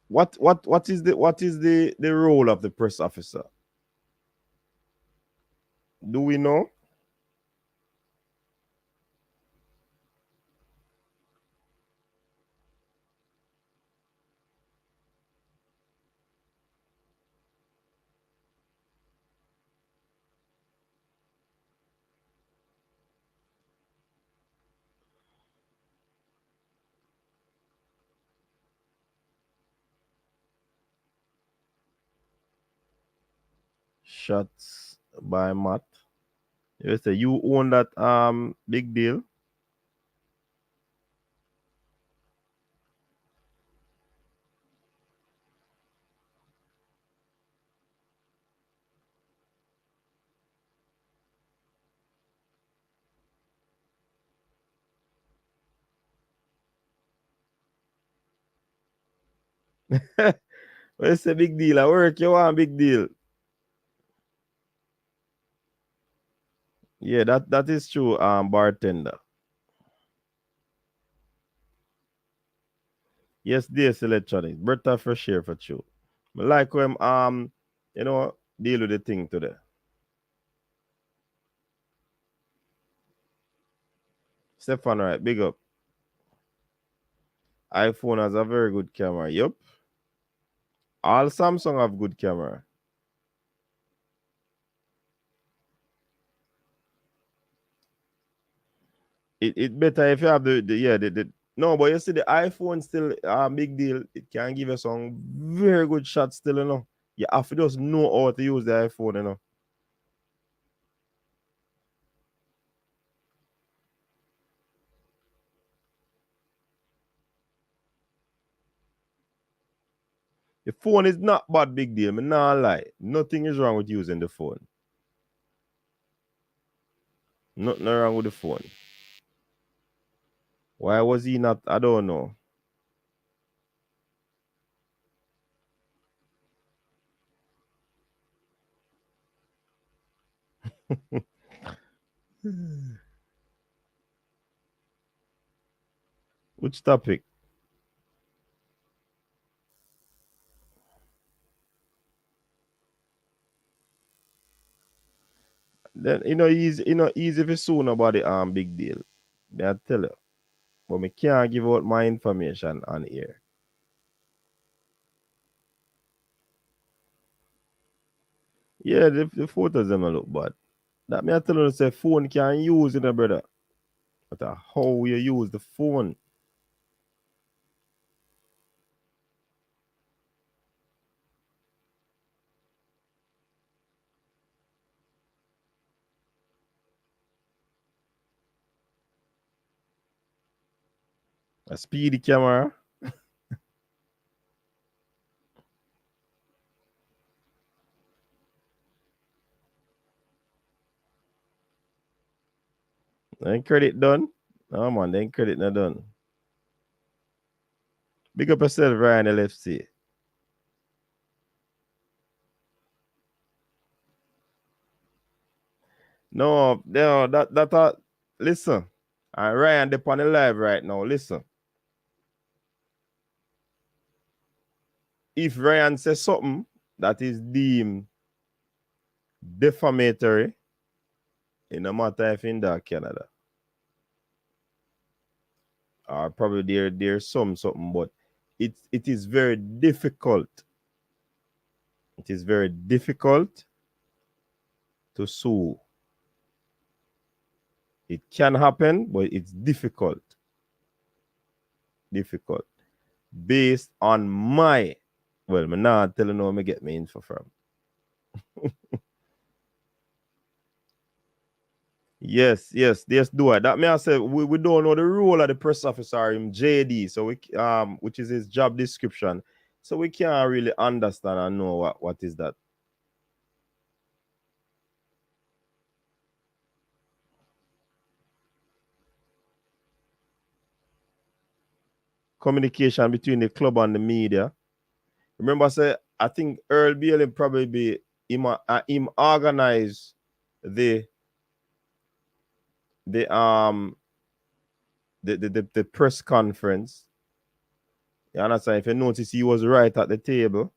What is the role of the press officer? Do we know? Shots by Matt. You say you own that big deal. What's the big deal? I work, you want big deal. Yeah, that is true, bartender. Yes, this electronics. Bertha for share for true. I like when you know, deal with the thing today. Stefan, right, big up. iPhone has a very good camera. Yup. All Samsung have good camera. It better if you have the no, but you see the iPhone still a big deal. It can give you some very good shots still, you know. You have to just know how to use the iPhone, you know. The phone is not bad big deal. Me not lie. Nothing is wrong with using the phone. Nothing wrong with the phone. Why was he not? I don't know. Which topic? Then easy if it's soon about the big deal. I tell you. But me can't give out my information on here. Yeah, the photos them a look bad. That me I tell you say phone can use it, brother. But how you use the phone. A speedy camera. Then credit done. No man, then credit not done. Big up yourself, Ryan LFC. No, listen. And Ryan they on the live right now. Listen. If Ryan says something that is deemed defamatory, in no matter if in that Canada, or probably there's something, but it is very difficult. It is very difficult to sue. It can happen, but it's difficult. Difficult. Based on my, well, I'm not telling you where I get my info from. Yes, do it. That may I say we don't know the role of the press officer in JD, so we which is his job description. So we can't really understand and know what is that. Communication between the club and the media. Remember, say I think Earl Bailey probably be him organize the the um the press conference. You understand? If you notice, he was right at the table,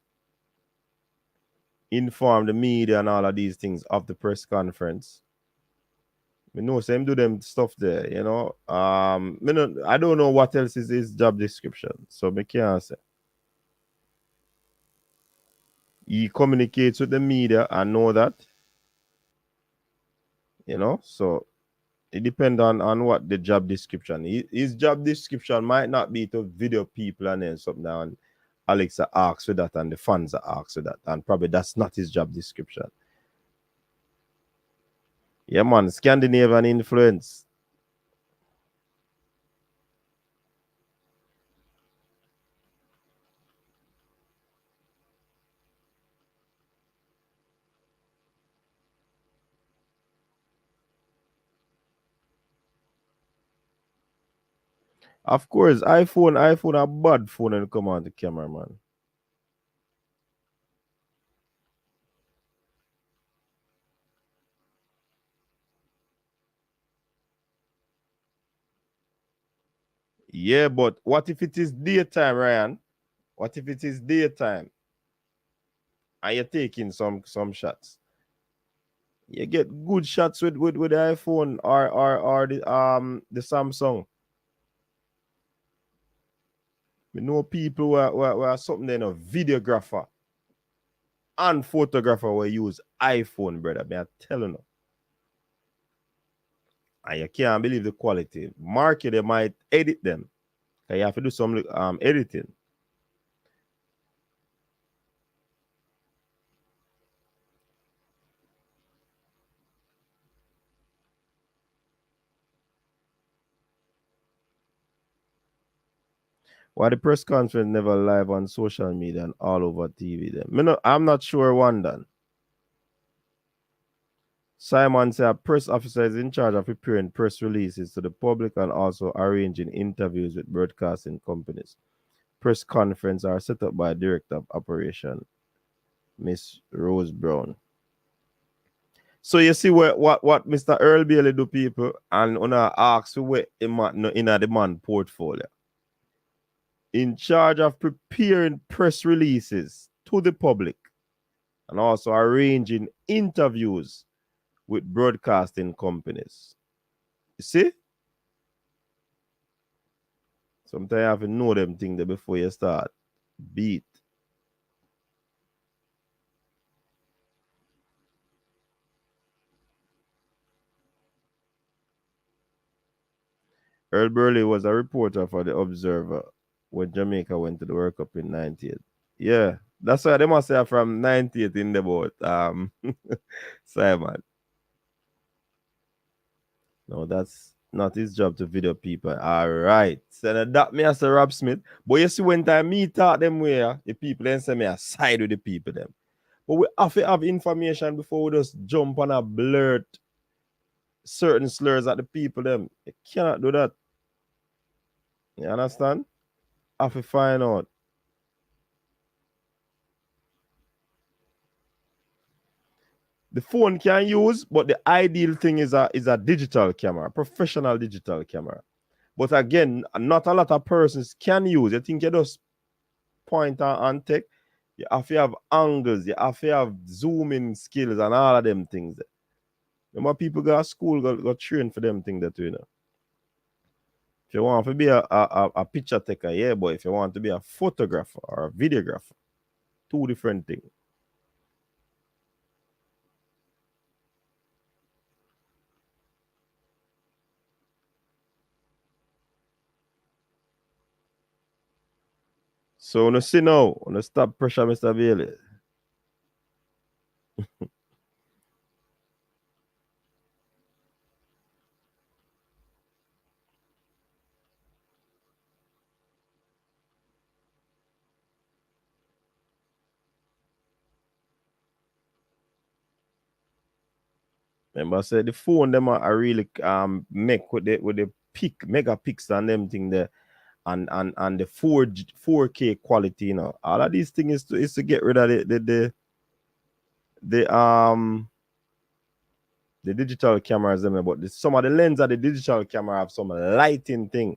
inform the media and all of these things of the press conference. Me know him do them stuff there, you know. I don't know what else is his job description, so me can't say. He communicates with the media. I know that, you know. So it depends on what the job description. His job description might not be to video people and then something down. Alexa asks for that and the fans are asked for that, and probably that's not his job description. Yeah, man, Scandinavian influence. Of course, iPhone a bad phone when it come on the camera, man. Yeah, but what if it is daytime, Ryan? What if it is daytime? And you're taking some shots? You get good shots with the iPhone or the Samsung. We know people who are something there, videographer and photographer will use iPhone, brother. Me I telling you. And you can't believe the quality. Market, they might edit them. You have to do some editing. Why the press conference never live on social media and all over TV then? I'm not sure one done. Simon said a press officer is in charge of preparing press releases to the public and also arranging interviews with broadcasting companies. Press conference are set up by Director of Operation, Miss Rose Brown. So you see what Mr. Earl Bailey do, people, and una ask what in the man portfolio. In charge of preparing press releases to the public and also arranging interviews with broadcasting companies. You see? Sometimes you have to know them things before you start. Beat. Earl Burley was a reporter for the Observer when Jamaica went to the World Cup in 98. Yeah, that's why they must say from 98 in the boat. Simon. No, that's not his job to video people. All right. So that me as a Rob Smith. But you see, when time me talk them way, the people then say me aside with the people them. But we have to have information before we just jump on a blurt certain slurs at the people them. You cannot do that. You understand? Have to find out. The phone can use, but the ideal thing is a digital camera, professional digital camera. But again, not a lot of persons can use. You think you just point and take. You have to have angles, you have to have zooming skills and all of them things. Remember, people go to school, go train for them things that you know. If you want to be a picture taker, yeah, but if you want to be a photographer or a videographer, two different things. So, no see now, no stop pressure, Mr. Bailey. Remember, I said the phone them are really make with the megapixel and them thing there and the 4K quality, you know. All of these things is to get rid of the digital cameras, but some of the lens of the digital camera have some lighting thing.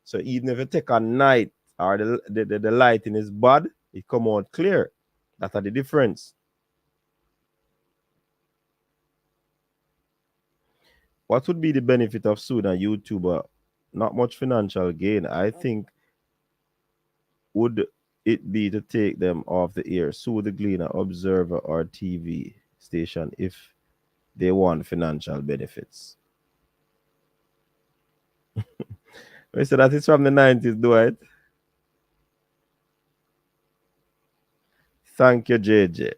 So even if you take a night or the lighting is bad, it come out clear. That's the difference. What would be the benefit of suing a YouTuber? Not much financial gain. I think would it be to take them off the air, sue the Gleaner, Observer, or TV station if they want financial benefits. We said that is from the 90s, Dwight. Thank you, JJ.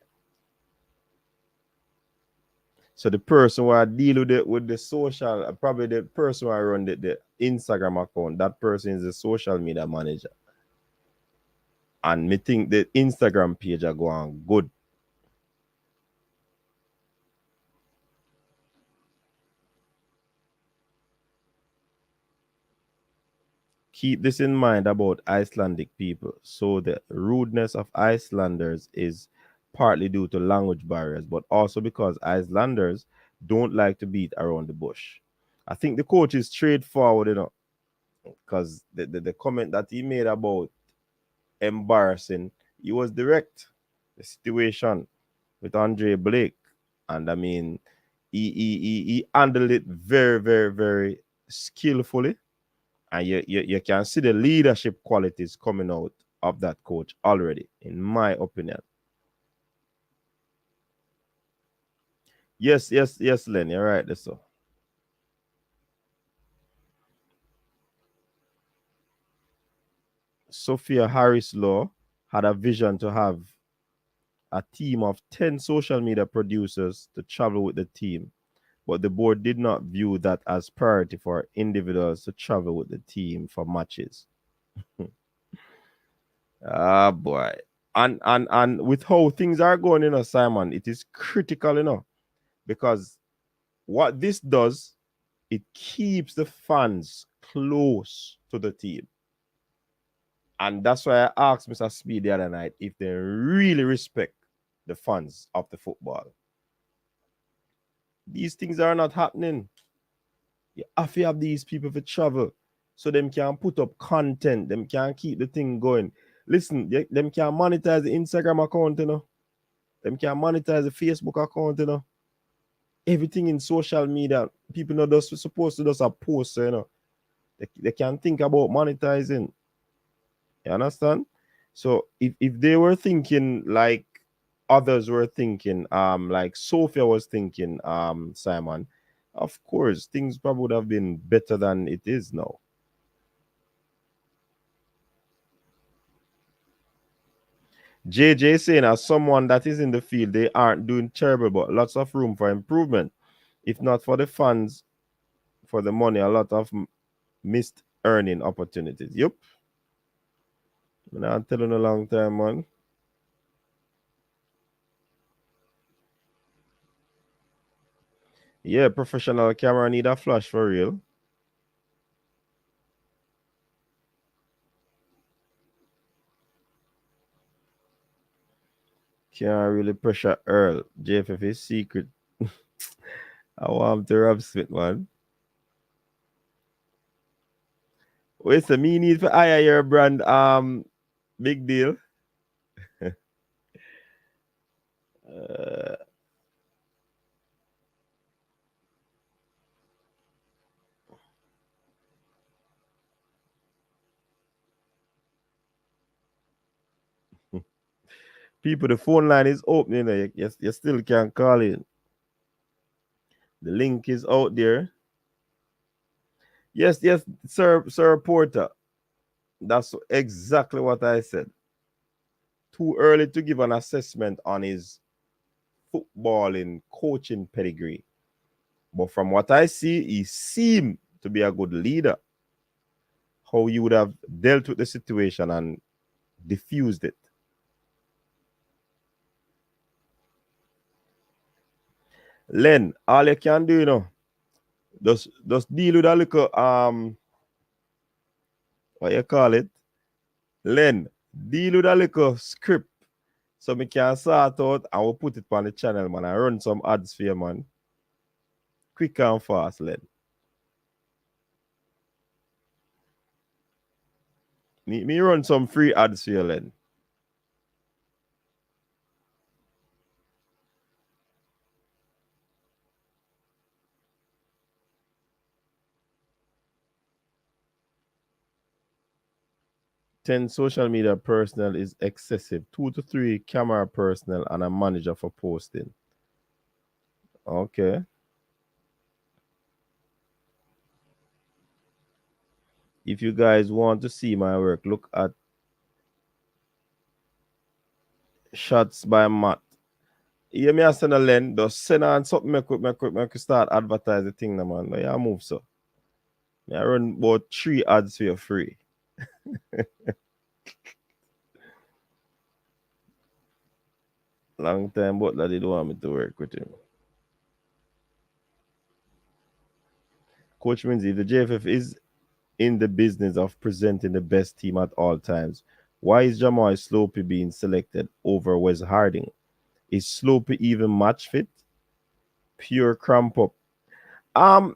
So the person who I deal with the social, probably the person who I run the Instagram account, that person is the social media manager. And me think the Instagram page are going good. Keep this in mind about Icelandic people. So the rudeness of Icelanders is partly due to language barriers, but also because Icelanders don't like to beat around the bush. I think the coach is straightforward, you know. because the comment that he made about embarrassing, he was direct. The situation with Andre Blake, and I mean, he handled it very, very, very skillfully, and you can see the leadership qualities coming out of that coach already, in my opinion. Yes, Len, you're right. That's so. Sophia Harris Law had a vision to have a team of 10 social media producers to travel with the team, but the board did not view that as priority for individuals to travel with the team for matches. Ah, boy. And with how things are going, Simon, it is critical, because what this does, it keeps the fans close to the team. And that's why I asked Mr. Speed the other night if they really respect the fans of the football. These things are not happening. You have to have these people for travel so them can put up content, them can keep the thing going. Listen, them can monetize the Instagram account, Them can monetize the Facebook account, Everything in social media, people not just supposed to just a post, They can think about monetizing. You understand? So if they were thinking like others were thinking, like Sophia was thinking, Simon, of course, things probably would have been better than it is now. JJ saying, as someone that is in the field, they aren't doing terrible, but lots of room for improvement. If not for the funds, for the money, a lot of missed earning opportunities. Yep. I'm telling a long time, man. Yeah, professional camera need a flash for real. Can't really pressure Earl. JFF is secret. I want him to Rob Smith, man. Wait, so me need for hire your brand, big deal. People, the phone line is open, you still can call in. The link is out there. Yes, Sir Porter. That's exactly what I said. Too early to give an assessment on his footballing coaching pedigree. But from what I see, he seemed to be a good leader. How you would have dealt with the situation and diffused it. Len, all you can do, just deal with a little what you call it? Len, deal with a little script so we can sort out and we'll put it on the channel, man, and run some ads for you, man. Quick and fast, Len. Me run some free ads for you, Len. Ten social media personnel is excessive. 2 to 3 camera personnel and a manager for posting. Okay. If you guys want to see my work, look at Shots by Matt. You me send a Len, just send on something make we start advertise the thing, man. But yeah, move so. I run about 3 ads for you free. Long time, but that did want me to work with him. Coach Minzy, the JFF is in the business of presenting the best team at all times. Why is Jamal Slopey being selected over Wes Harding? Is Slopey even match fit? Pure cramp up. Uh,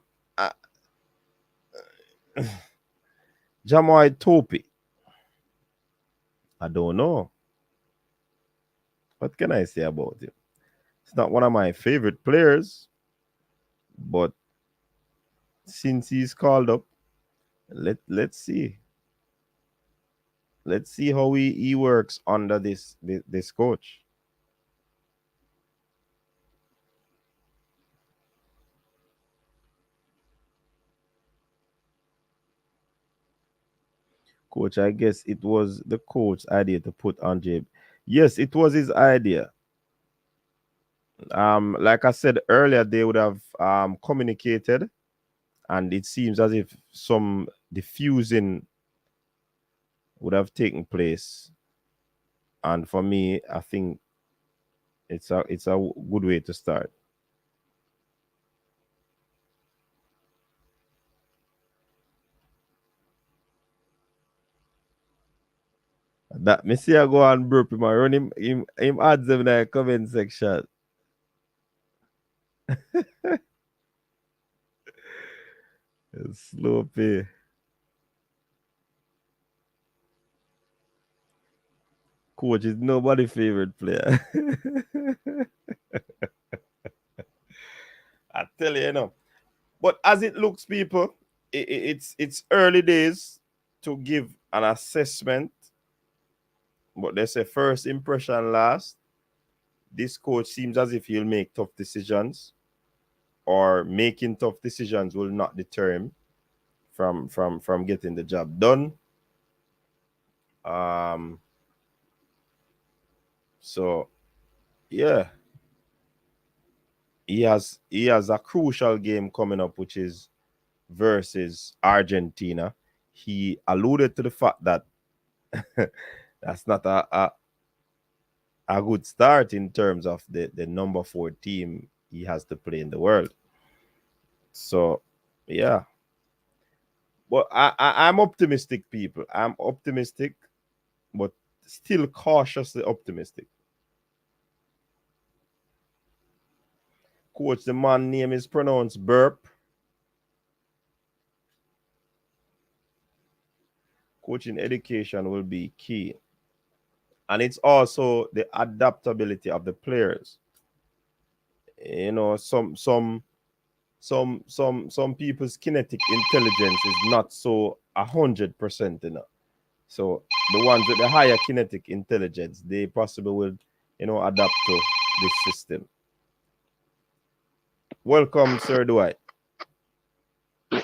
Jamoy Topi. I don't know. What can I say about him? It's not one of my favorite players, but since he's called up, let's see. Let's see how he works under this coach. Coach, I guess it was the coach's idea to put Andre. Yes, it was his idea. Like I said earlier, they would have communicated, and it seems as if some diffusing would have taken place. And for me, I think it's a good way to start. That me see I go and burp him and run him adds them in the comment section. Slow pay. Coach is nobody's favorite player. I tell you, you know. But as it looks, people, it's early days to give an assessment. But they say first impression last. This coach seems as if he'll make tough decisions, or making tough decisions will not deter him from getting the job done. Um. So yeah, he has a crucial game coming up, which is versus Argentina. He alluded to the fact that that's not a good start in terms of the number 4 team he has to play in the world. So yeah. But I'm optimistic, people. I'm optimistic, but still cautiously optimistic. Coach, the man name is pronounced Burp. Coaching education will be key. And it's also the adaptability of the players. You know, some people's kinetic intelligence is not so 100%, you know. So the ones with the higher kinetic intelligence, they possibly will, adapt to this system. Welcome, Sir Dwight.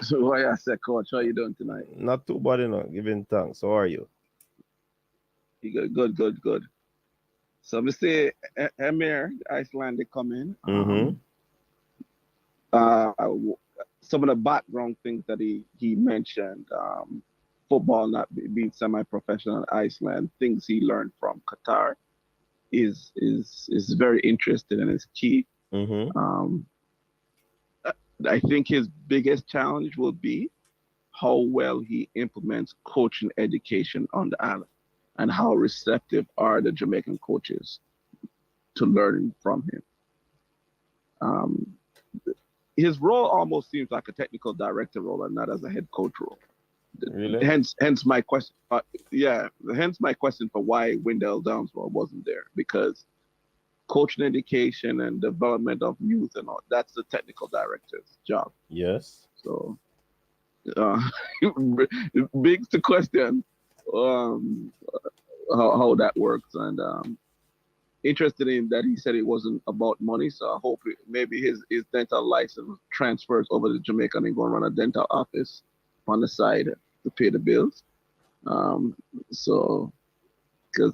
So why I said, Coach, how you doing tonight? Not too bad, giving thanks. How are you? You good. So we say Heimir, Icelandic come in. Uh, some of the background things that he mentioned, football not being semi-professional in Iceland, things he learned from Qatar is very interesting and is key. Um, I think his biggest challenge will be how well he implements coaching education on the island, and how receptive are the Jamaican coaches to learning from him. Um, his role almost seems like a technical director role and not as a head coach role. Really? Hence my question. Hence my question for why Wendell Downswell wasn't there, because coaching education and development of youth and all, that's the technical director's job. Yes. So it begs the question how that works. And interested in that he said it wasn't about money. So I hope maybe his dental license transfers over to Jamaica and he go and run a dental office on the side to pay the bills. So because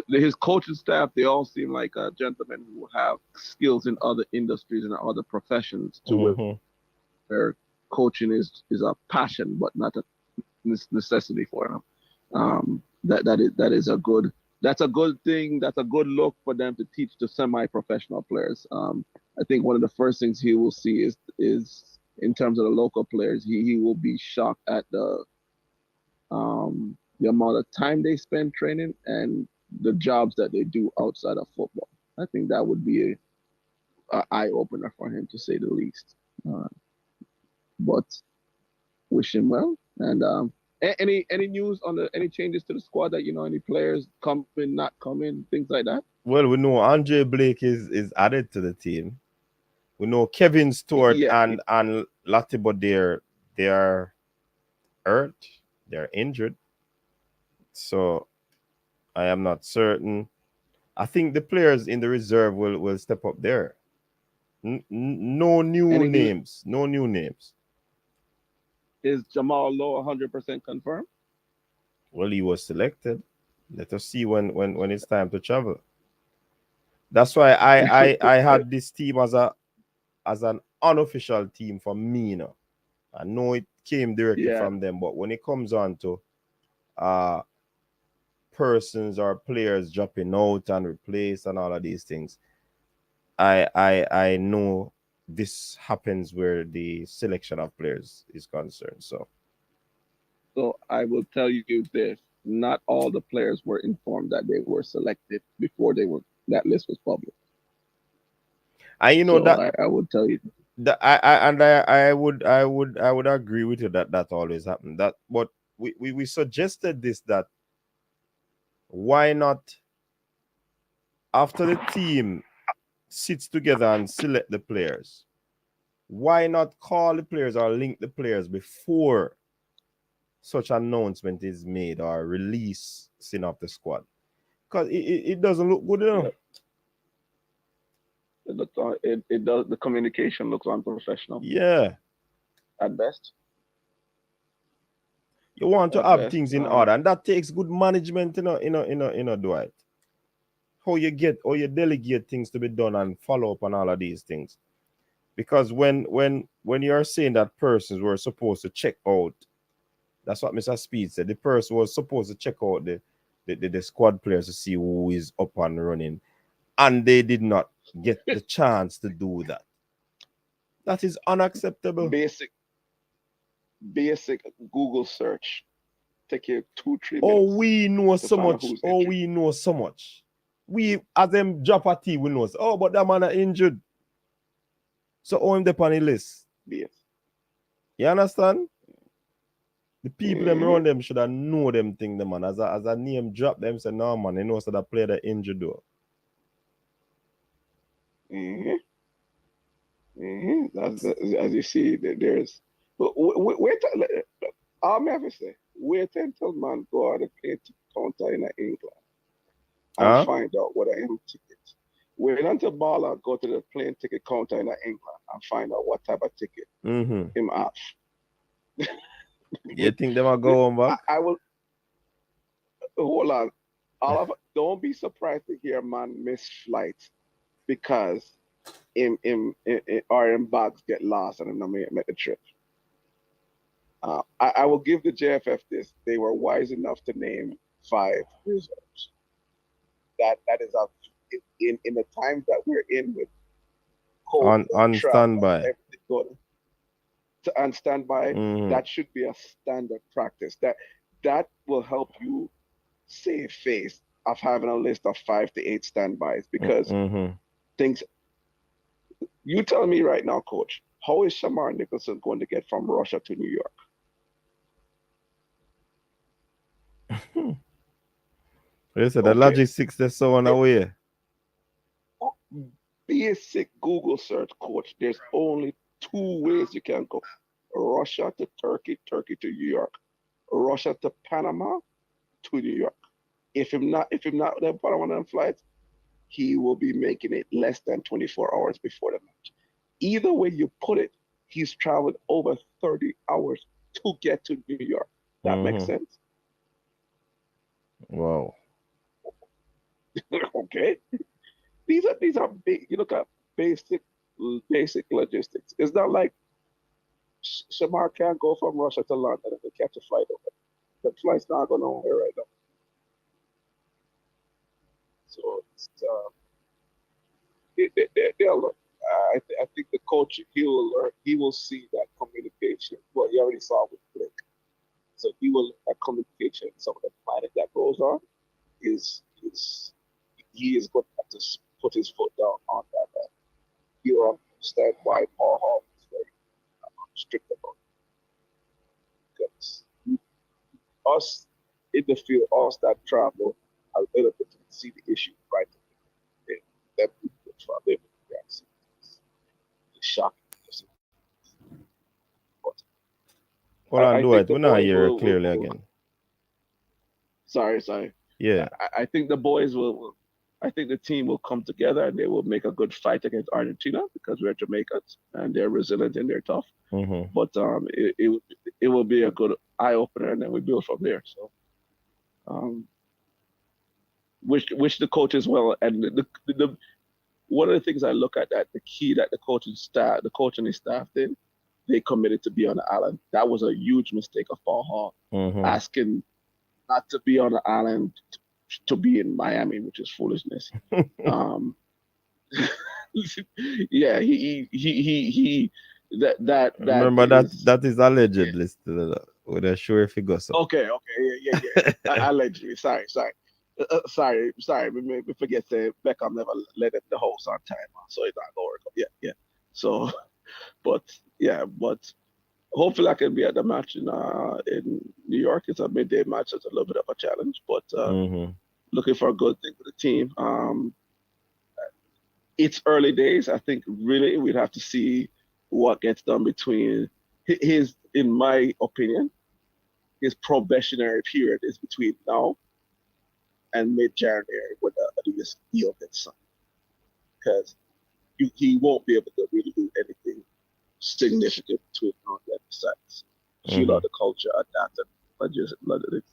his coaching staff, they all seem like gentlemen who have skills in other industries and other professions to where coaching is a passion but not a necessity for them. That is a good thing. That's a good look for them to teach the semi-professional players. I think one of the first things he will see is in terms of the local players, he will be shocked at the amount of time they spend training and the jobs that they do outside of football. I think that would be a eye opener for him, to say the least. But wish him well. And any news on any changes to the squad that any players coming, not coming, things like that? Well, we know Andre Blake is added to the team. We know Kevin Stewart Yeah. and Latibo, they are hurt, they're injured. So I am not certain. I think the players in the reserve will step up there. No new Any news? names. No new names. Is Jamal Lowe 100% confirmed? Well, he was selected. Let us see when it's time to travel. That's why I had this team as an unofficial team for me, I know it came directly Yeah. from them, but when it comes on to persons or players dropping out and replaced and all of these things, I know this happens where the selection of players is concerned. So I will tell you this: not all the players were informed that they were selected before that list was published. I So that I would tell you that I would agree with you that always happened. That but we suggested this, that why not, after the team sits together and select the players, why not call the players or link the players before such announcement is made or release of the squad? Because it doesn't look good enough. it does. The communication looks unprofessional. Yeah. At best. You want to have things in order, and that takes good management, Dwight. How you delegate things to be done and follow up on all of these things. Because when you're saying that persons were supposed to check out, that's what Mr. Speed said. The person was supposed to check out the squad players to see who is up and running, and they did not get the chance to do that. That is unacceptable. Basic Google search take you 2-3 minutes. Oh, we know so much. Oh, we know so much. We, as them drop a T, we know. Oh, but that man are injured. So how him up on the list? Yes. You understand? The people them around them should have know them thing, the man. As a name drop them, say no man, they know so that player that injured though. As you see, there's wait. I'll never say wait until man go out and play counter in England and find out what I am ticket. Wait until Baller go to the plane ticket counter in England and find out what type of ticket him have. You think they might go on back? I will. Hold on. Don't be surprised to hear man miss flights because in bags get lost and then make the trip. I will give the JFF this. They were wise enough to name 5 reserves. That is up in the times that we're in with COVID on standby. On standby, that should be a standard practice. That will help you save face of having a list of 5 to 8 standbys because things. You tell me right now, Coach, how is Shamar Nicholson going to get from Russia to New York? Listen, the logistics they're so on away. Basic Google search, Coach. There's only 2 ways you can go: Russia to Turkey, Turkey to New York, Russia to Panama to New York. If him not on one of them flights, he will be making it less than 24 hours before the match. Either way you put it, he's traveled over 30 hours to get to New York. That makes sense? Wow. Okay. These are big. You look at basic logistics. It's not like Shamar can't go from Russia to London and catch a flight over. The flight's not going nowhere right now. So they'll look. I think the coach he will see that communication. Well, he already saw with Blake, so he will that communication. Some of the planning that goes on is he is going to have to put his foot down on that. You understand why Paul Hall is very strict about it. because us in the field, us that travel a little bit to see the issue right there. That people try living it's shocking. But Hold on, I do think it. the We're not boys hear you clearly will again. sorry. Yeah. I think the boys will. I think the team will come together and they will make a good fight against Argentina because we're Jamaicans and they're resilient and they're tough. Mm-hmm. But it will be a good eye opener and then we build from there. So um, wish the coaches well. And the one of the things I look at that the key that the coach and his staff did, they committed to be on the island. That was a huge mistake of Paul Hall, Mm-hmm. asking not to be on the island to be in Miami, which is foolishness. Um, yeah, he that Remember that is that is allegedly still with a sure if it goes so. okay. Yeah. Allegedly, sorry. We forget that Beckham never let it the host on time, so it's not gonna work. Yeah. So, but yeah, but hopefully I can be at the match in New York. It's a midday match. It's a little bit of a challenge, but Mm-hmm. looking for a good thing for the team. It's early days. I think really we'd have to see what gets done between his, in my opinion, his probationary period is between now and mid-January when the deal gets signed, because he won't be able to really do anything significant between now and then besides feel Mm-hmm. out the culture, adapt, and just let it.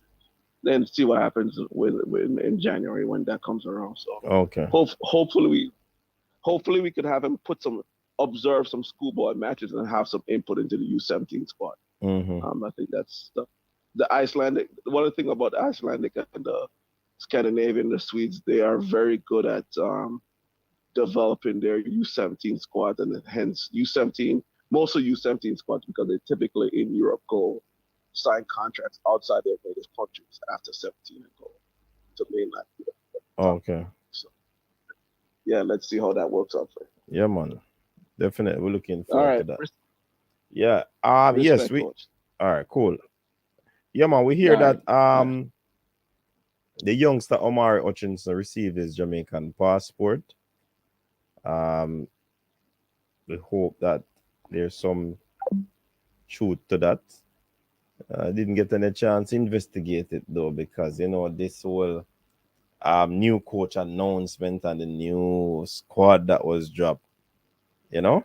Then see what happens when in January when that comes around. So Okay. hopefully we could have him observe some schoolboy matches and have some input into the U17 squad. Mm-hmm. I think that's the Icelandic. One of the thing about the Icelandic and the Scandinavian, the Swedes, they are very good at developing their U17 squad, and hence U17. Most of U17 squads, because they typically in Europe go sign contracts outside their native countries after 17 and go to mainland Europe. Okay. So yeah, let's see how that works out for you. Yeah, man. Definitely. We're looking All forward to right, that. Yeah. Yes, respect, we coach. all right, cool. Yeah, man. We All hear right, that the youngster Omari Hutchinson received his Jamaican passport. Um we hope that there's some truth to that. I didn't get any chance to investigate it though, because this whole new coach announcement and the new squad that was dropped, you know,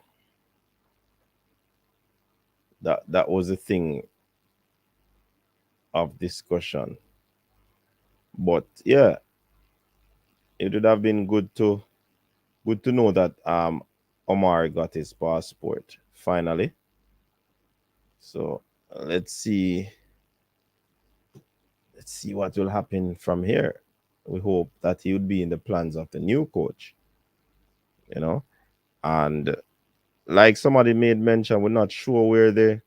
that was a thing of discussion. But yeah, it would have been good to know that Omar got his passport finally. So let's see what will happen from here. We hope that he would be in the plans of the new coach, you know. And like somebody made mention, we're not sure where the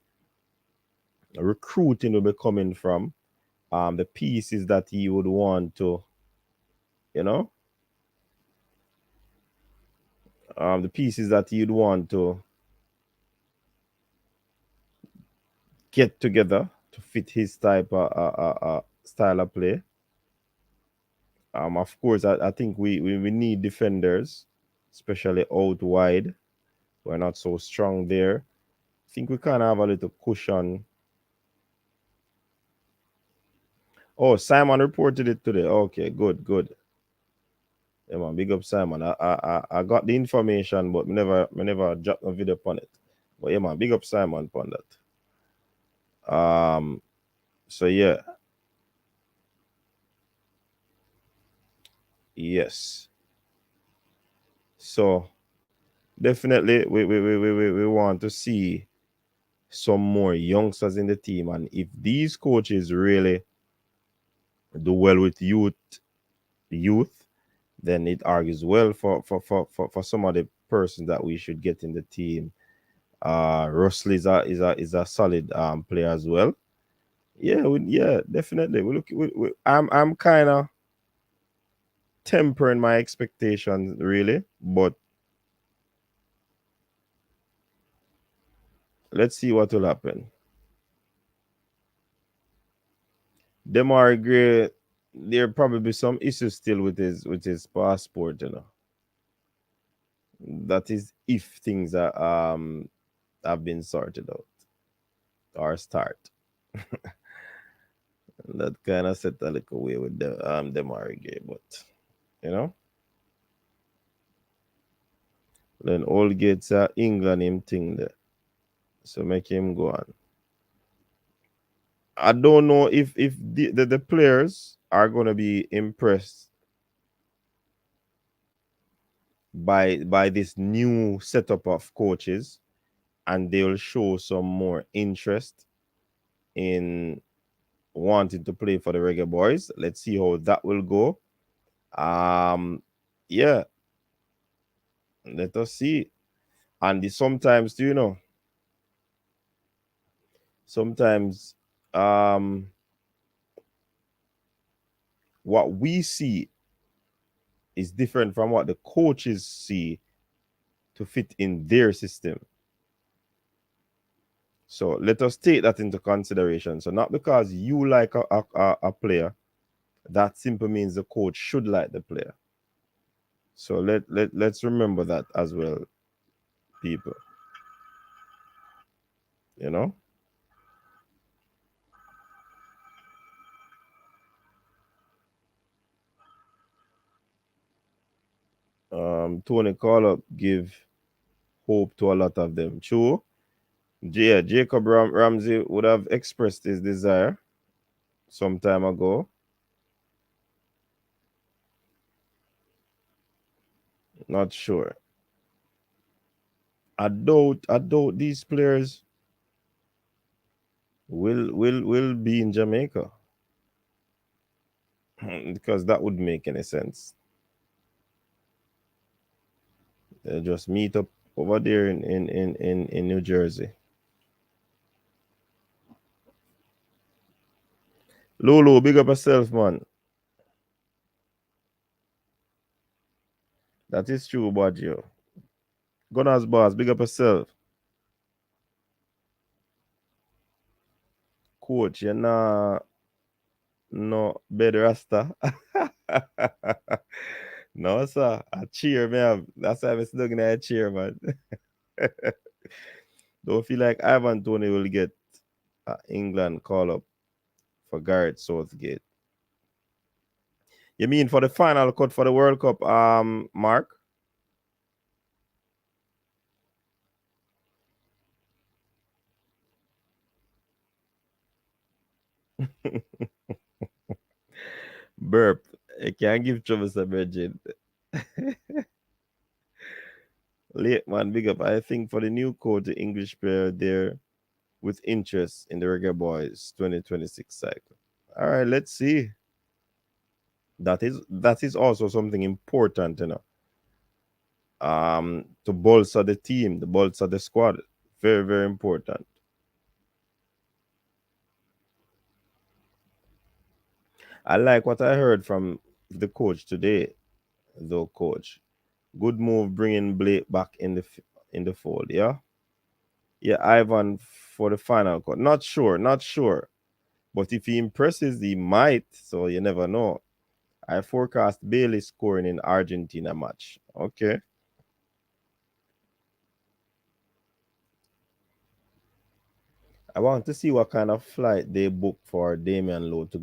recruiting will be coming from. The pieces that he would want to, you know, the pieces that he'd want to get together to fit his type of style of play. Of course, I think we need defenders, especially out wide. We're not so strong there. I think we kind of have a little cushion. Oh, Simon reported it today. Okay, good. Yeah, man, big up Simon. I got the information, but me never dropped a video upon it. But yeah, man, big up Simon upon that. So yeah, yes. So definitely we want to see some more youngsters in the team, and if these coaches really do well with youth, then it argues well for some of the persons that we should get in the team. Russell is a solid player as well. Yeah, yeah, definitely. I'm kind of tempering my expectations really, but let's see what will happen. Demar Gray, there probably some issues still with his passport, you know. That is if things are have been sorted out or start. That kind of set a little way with the Demar Gray, but you know. Then all gates are England him thing there. So make him go on. I don't know if the players are gonna be impressed by this new setup of coaches, and they'll show some more interest in wanting to play for the Reggae Boyz. Let's see how that will go. Yeah, let us see. And sometimes, do you know, sometimes what we see is different from what the coaches see to fit in their system. So let us take that into consideration. So not because you like a player, that simply means the coach should like the player. So let's remember that as well, people. You know? Tony call up give hope to a lot of them. True. Yeah, Jacob Ramsey would have expressed his desire some time ago. Not sure. I doubt these players will be in Jamaica. Because that would make any sense. They'll just meet up over there in New Jersey. Lulu, big up yourself, man. That is true, Baggio. Gunners boss, big up yourself. Coach, you're not no bed rasta. No, sir. A cheer, man. That's why I'm looking at a cheer, man. Don't feel like Ivan Tony will get England call up for Gareth Southgate. You mean for the final cut for the World Cup, Mark? Burp. I can't give trouble a virgin. Late man, big up. I think for the new coach, the English player there with interest in the Reggae Boyz 2026 cycle. All right, let's see. That is also something important, you know. To bolster the team, to bolster the squad. Very, very important. I like what I heard from the coach today, though. Coach, good move bringing Blake back in the fold. Yeah, yeah. Ivan for the final cut. Not sure, not sure. But if he impresses, he might. So you never know. I forecast Bailey scoring in Argentina match. Okay. I want to see what kind of flight they book for Damian Lowe to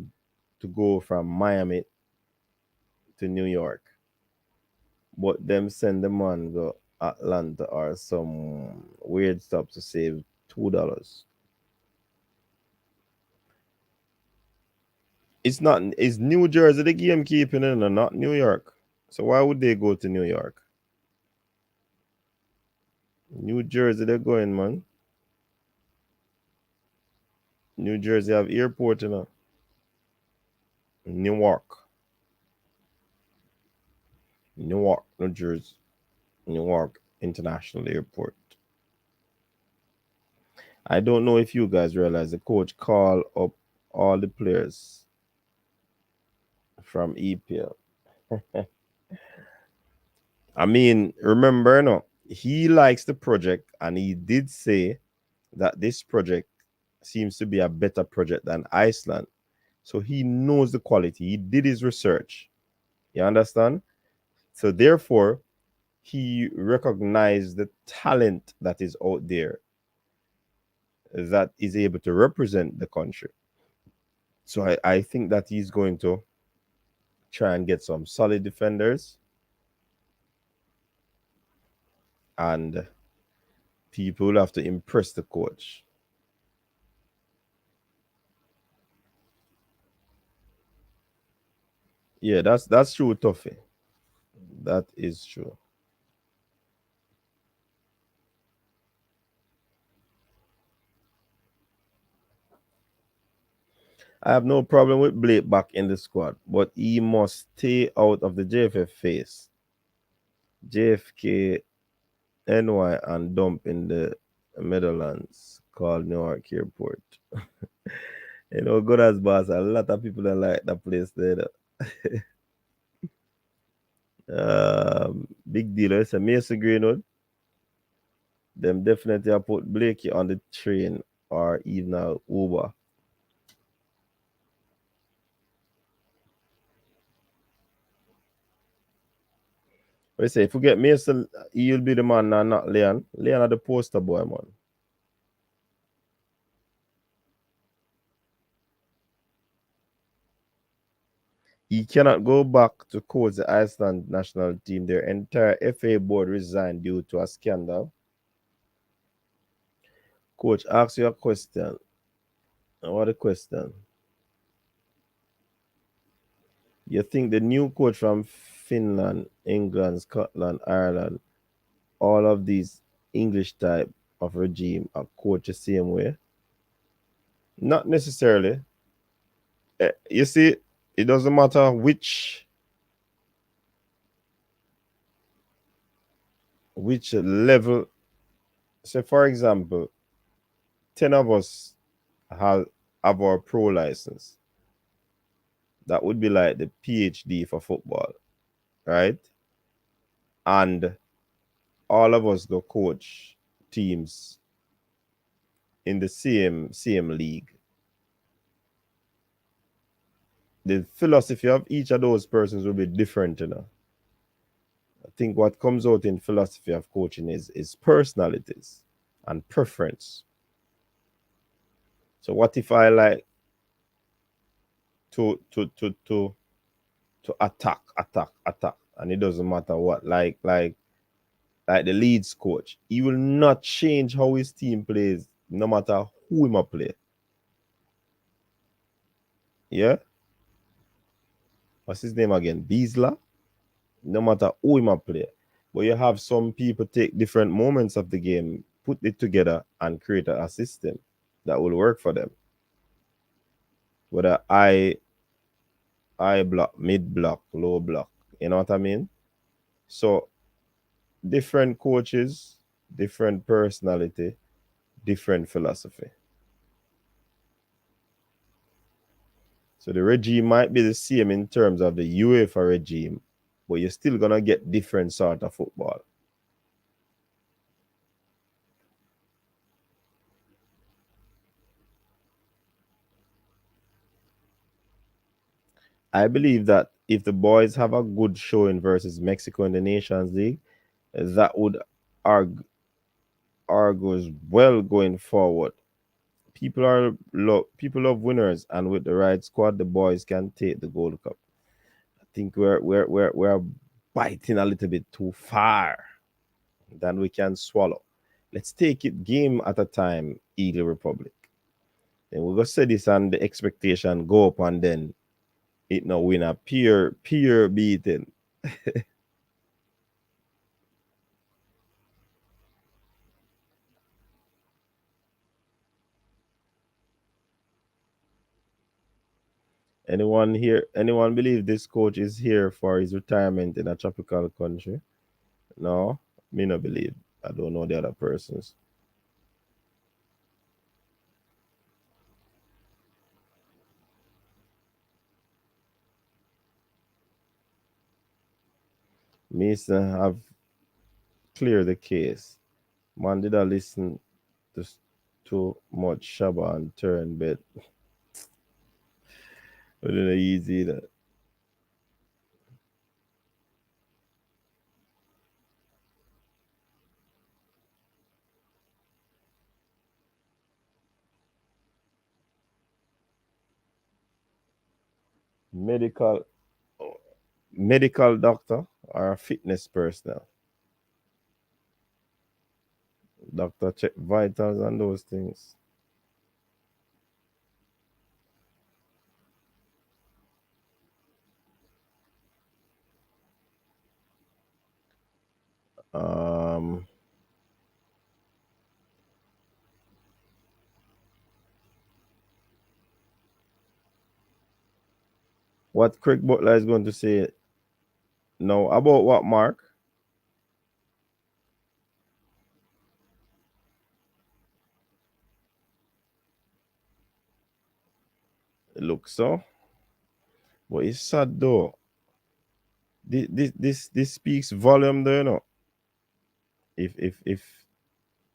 go from Miami to New York. But them send the man go Atlanta or some weird stuff to save $2. It's New Jersey the game keeping in and not New York. So why would they go to New York? New Jersey they're going, man. New Jersey have airport, you know. Newark. Newark, New Jersey. Newark International Airport. I don't know if you guys realize the coach called up all the players from EPL. I mean, remember, no, he likes the project, and he did say that this project seems to be a better project than Iceland. So he knows the quality. He did his research. You understand? So therefore, he recognized the talent that is out there that is able to represent the country. So I think that he's going to try and get some solid defenders, and people will have to impress the coach. Yeah, that's true, Toffee. That is true. I have no problem with Blake back in the squad, but he must stay out of the JFF face. JFK, NY, and dump in the Meadowlands called Newark Airport. Good as boss. A lot of people don't like that place there. Big dealers, a Mason Greenwood. Them definitely have put Blakey on the train or even a Uber. But say if we get Mason, he'll be the man now, not Leon. Leon are the poster boy, man. He cannot go back to coach the Iceland national team. Their entire FA board resigned due to a scandal. Coach, ask you a question. What a question. You think the new coach from Finland, England, Scotland, Ireland, all of these English type of regime are coached the same way? Not necessarily. You see, it doesn't matter which level. Say, for example, 10 of us have our pro license. That would be like the PhD for football, right? And all of us go coach teams in the same league. The philosophy of each of those persons will be different, I think what comes out in philosophy of coaching is personalities and preference. So what if I like to attack, and it doesn't matter what, like the Leeds coach, he will not change how his team plays, no matter who him a play. Yeah, what's his name again? Beasler. No matter who him a play, but you have some people take different moments of the game, put it together, and create a system that will work for them. Whether high block, mid block, low block, you know what I mean? So different coaches, different personality, different philosophy. So the regime might be the same in terms of the UEFA regime, but you're still gonna get different sort of football. I believe that if the boys have a good showing versus Mexico in the Nations League, that would argue argues well going forward. People love winners, and with the right squad, the boys can take the Gold Cup. I think we're biting a little bit too far than we can swallow. Let's take it game at a time, Eagle Republic. Then we're gonna say this and the expectation go up, and then it no win a peer beating. Anyone believe this coach is here for his retirement in a tropical country? No, me no believe. I don't know the other persons. Me still have clear the case. Man, did I listen to too much Shabba and turn bed? But it ain't easy that. Medical doctor or a fitness personnel. Doctor check vitals and those things. What Craig Butler is going to say now about what, Mark? It looks so. But it's sad though. This speaks volume though, you know. If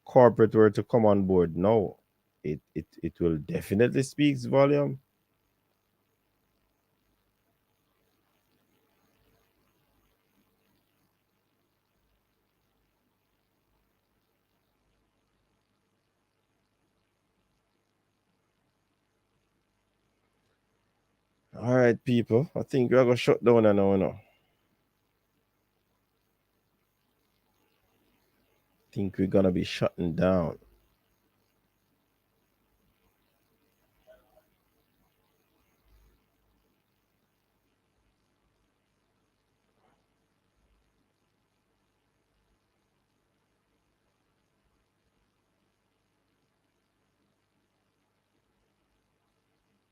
corporate were to come on board now, it will definitely speaks volume. All right, people. I think we're gonna shut down now, you know. I think we're gonna be shutting down.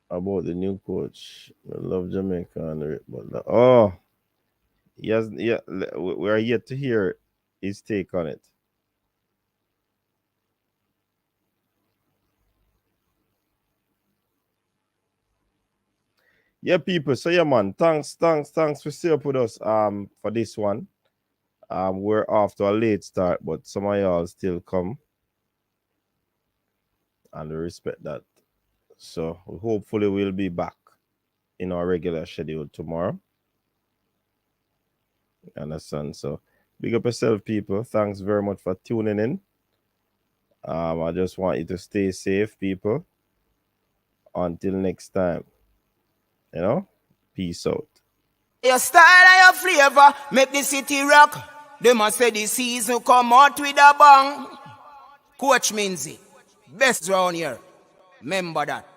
About the new coach. I love Jamaica and Rick Butler. Oh, we're yet to hear his take on it. Yeah, people. So yeah, man. Thanks for staying up with us for this one. We're off to a late start, but some of y'all still come. And we respect that. So hopefully we'll be back in our regular schedule tomorrow. You understand? So big up yourself, people. Thanks very much for tuning in. I just want you to stay safe, people. Until next time. You know? Peace out. Your style and your flavor make the city rock. They must say the season come out with a bang. Coach Minzy, best round here. Remember that.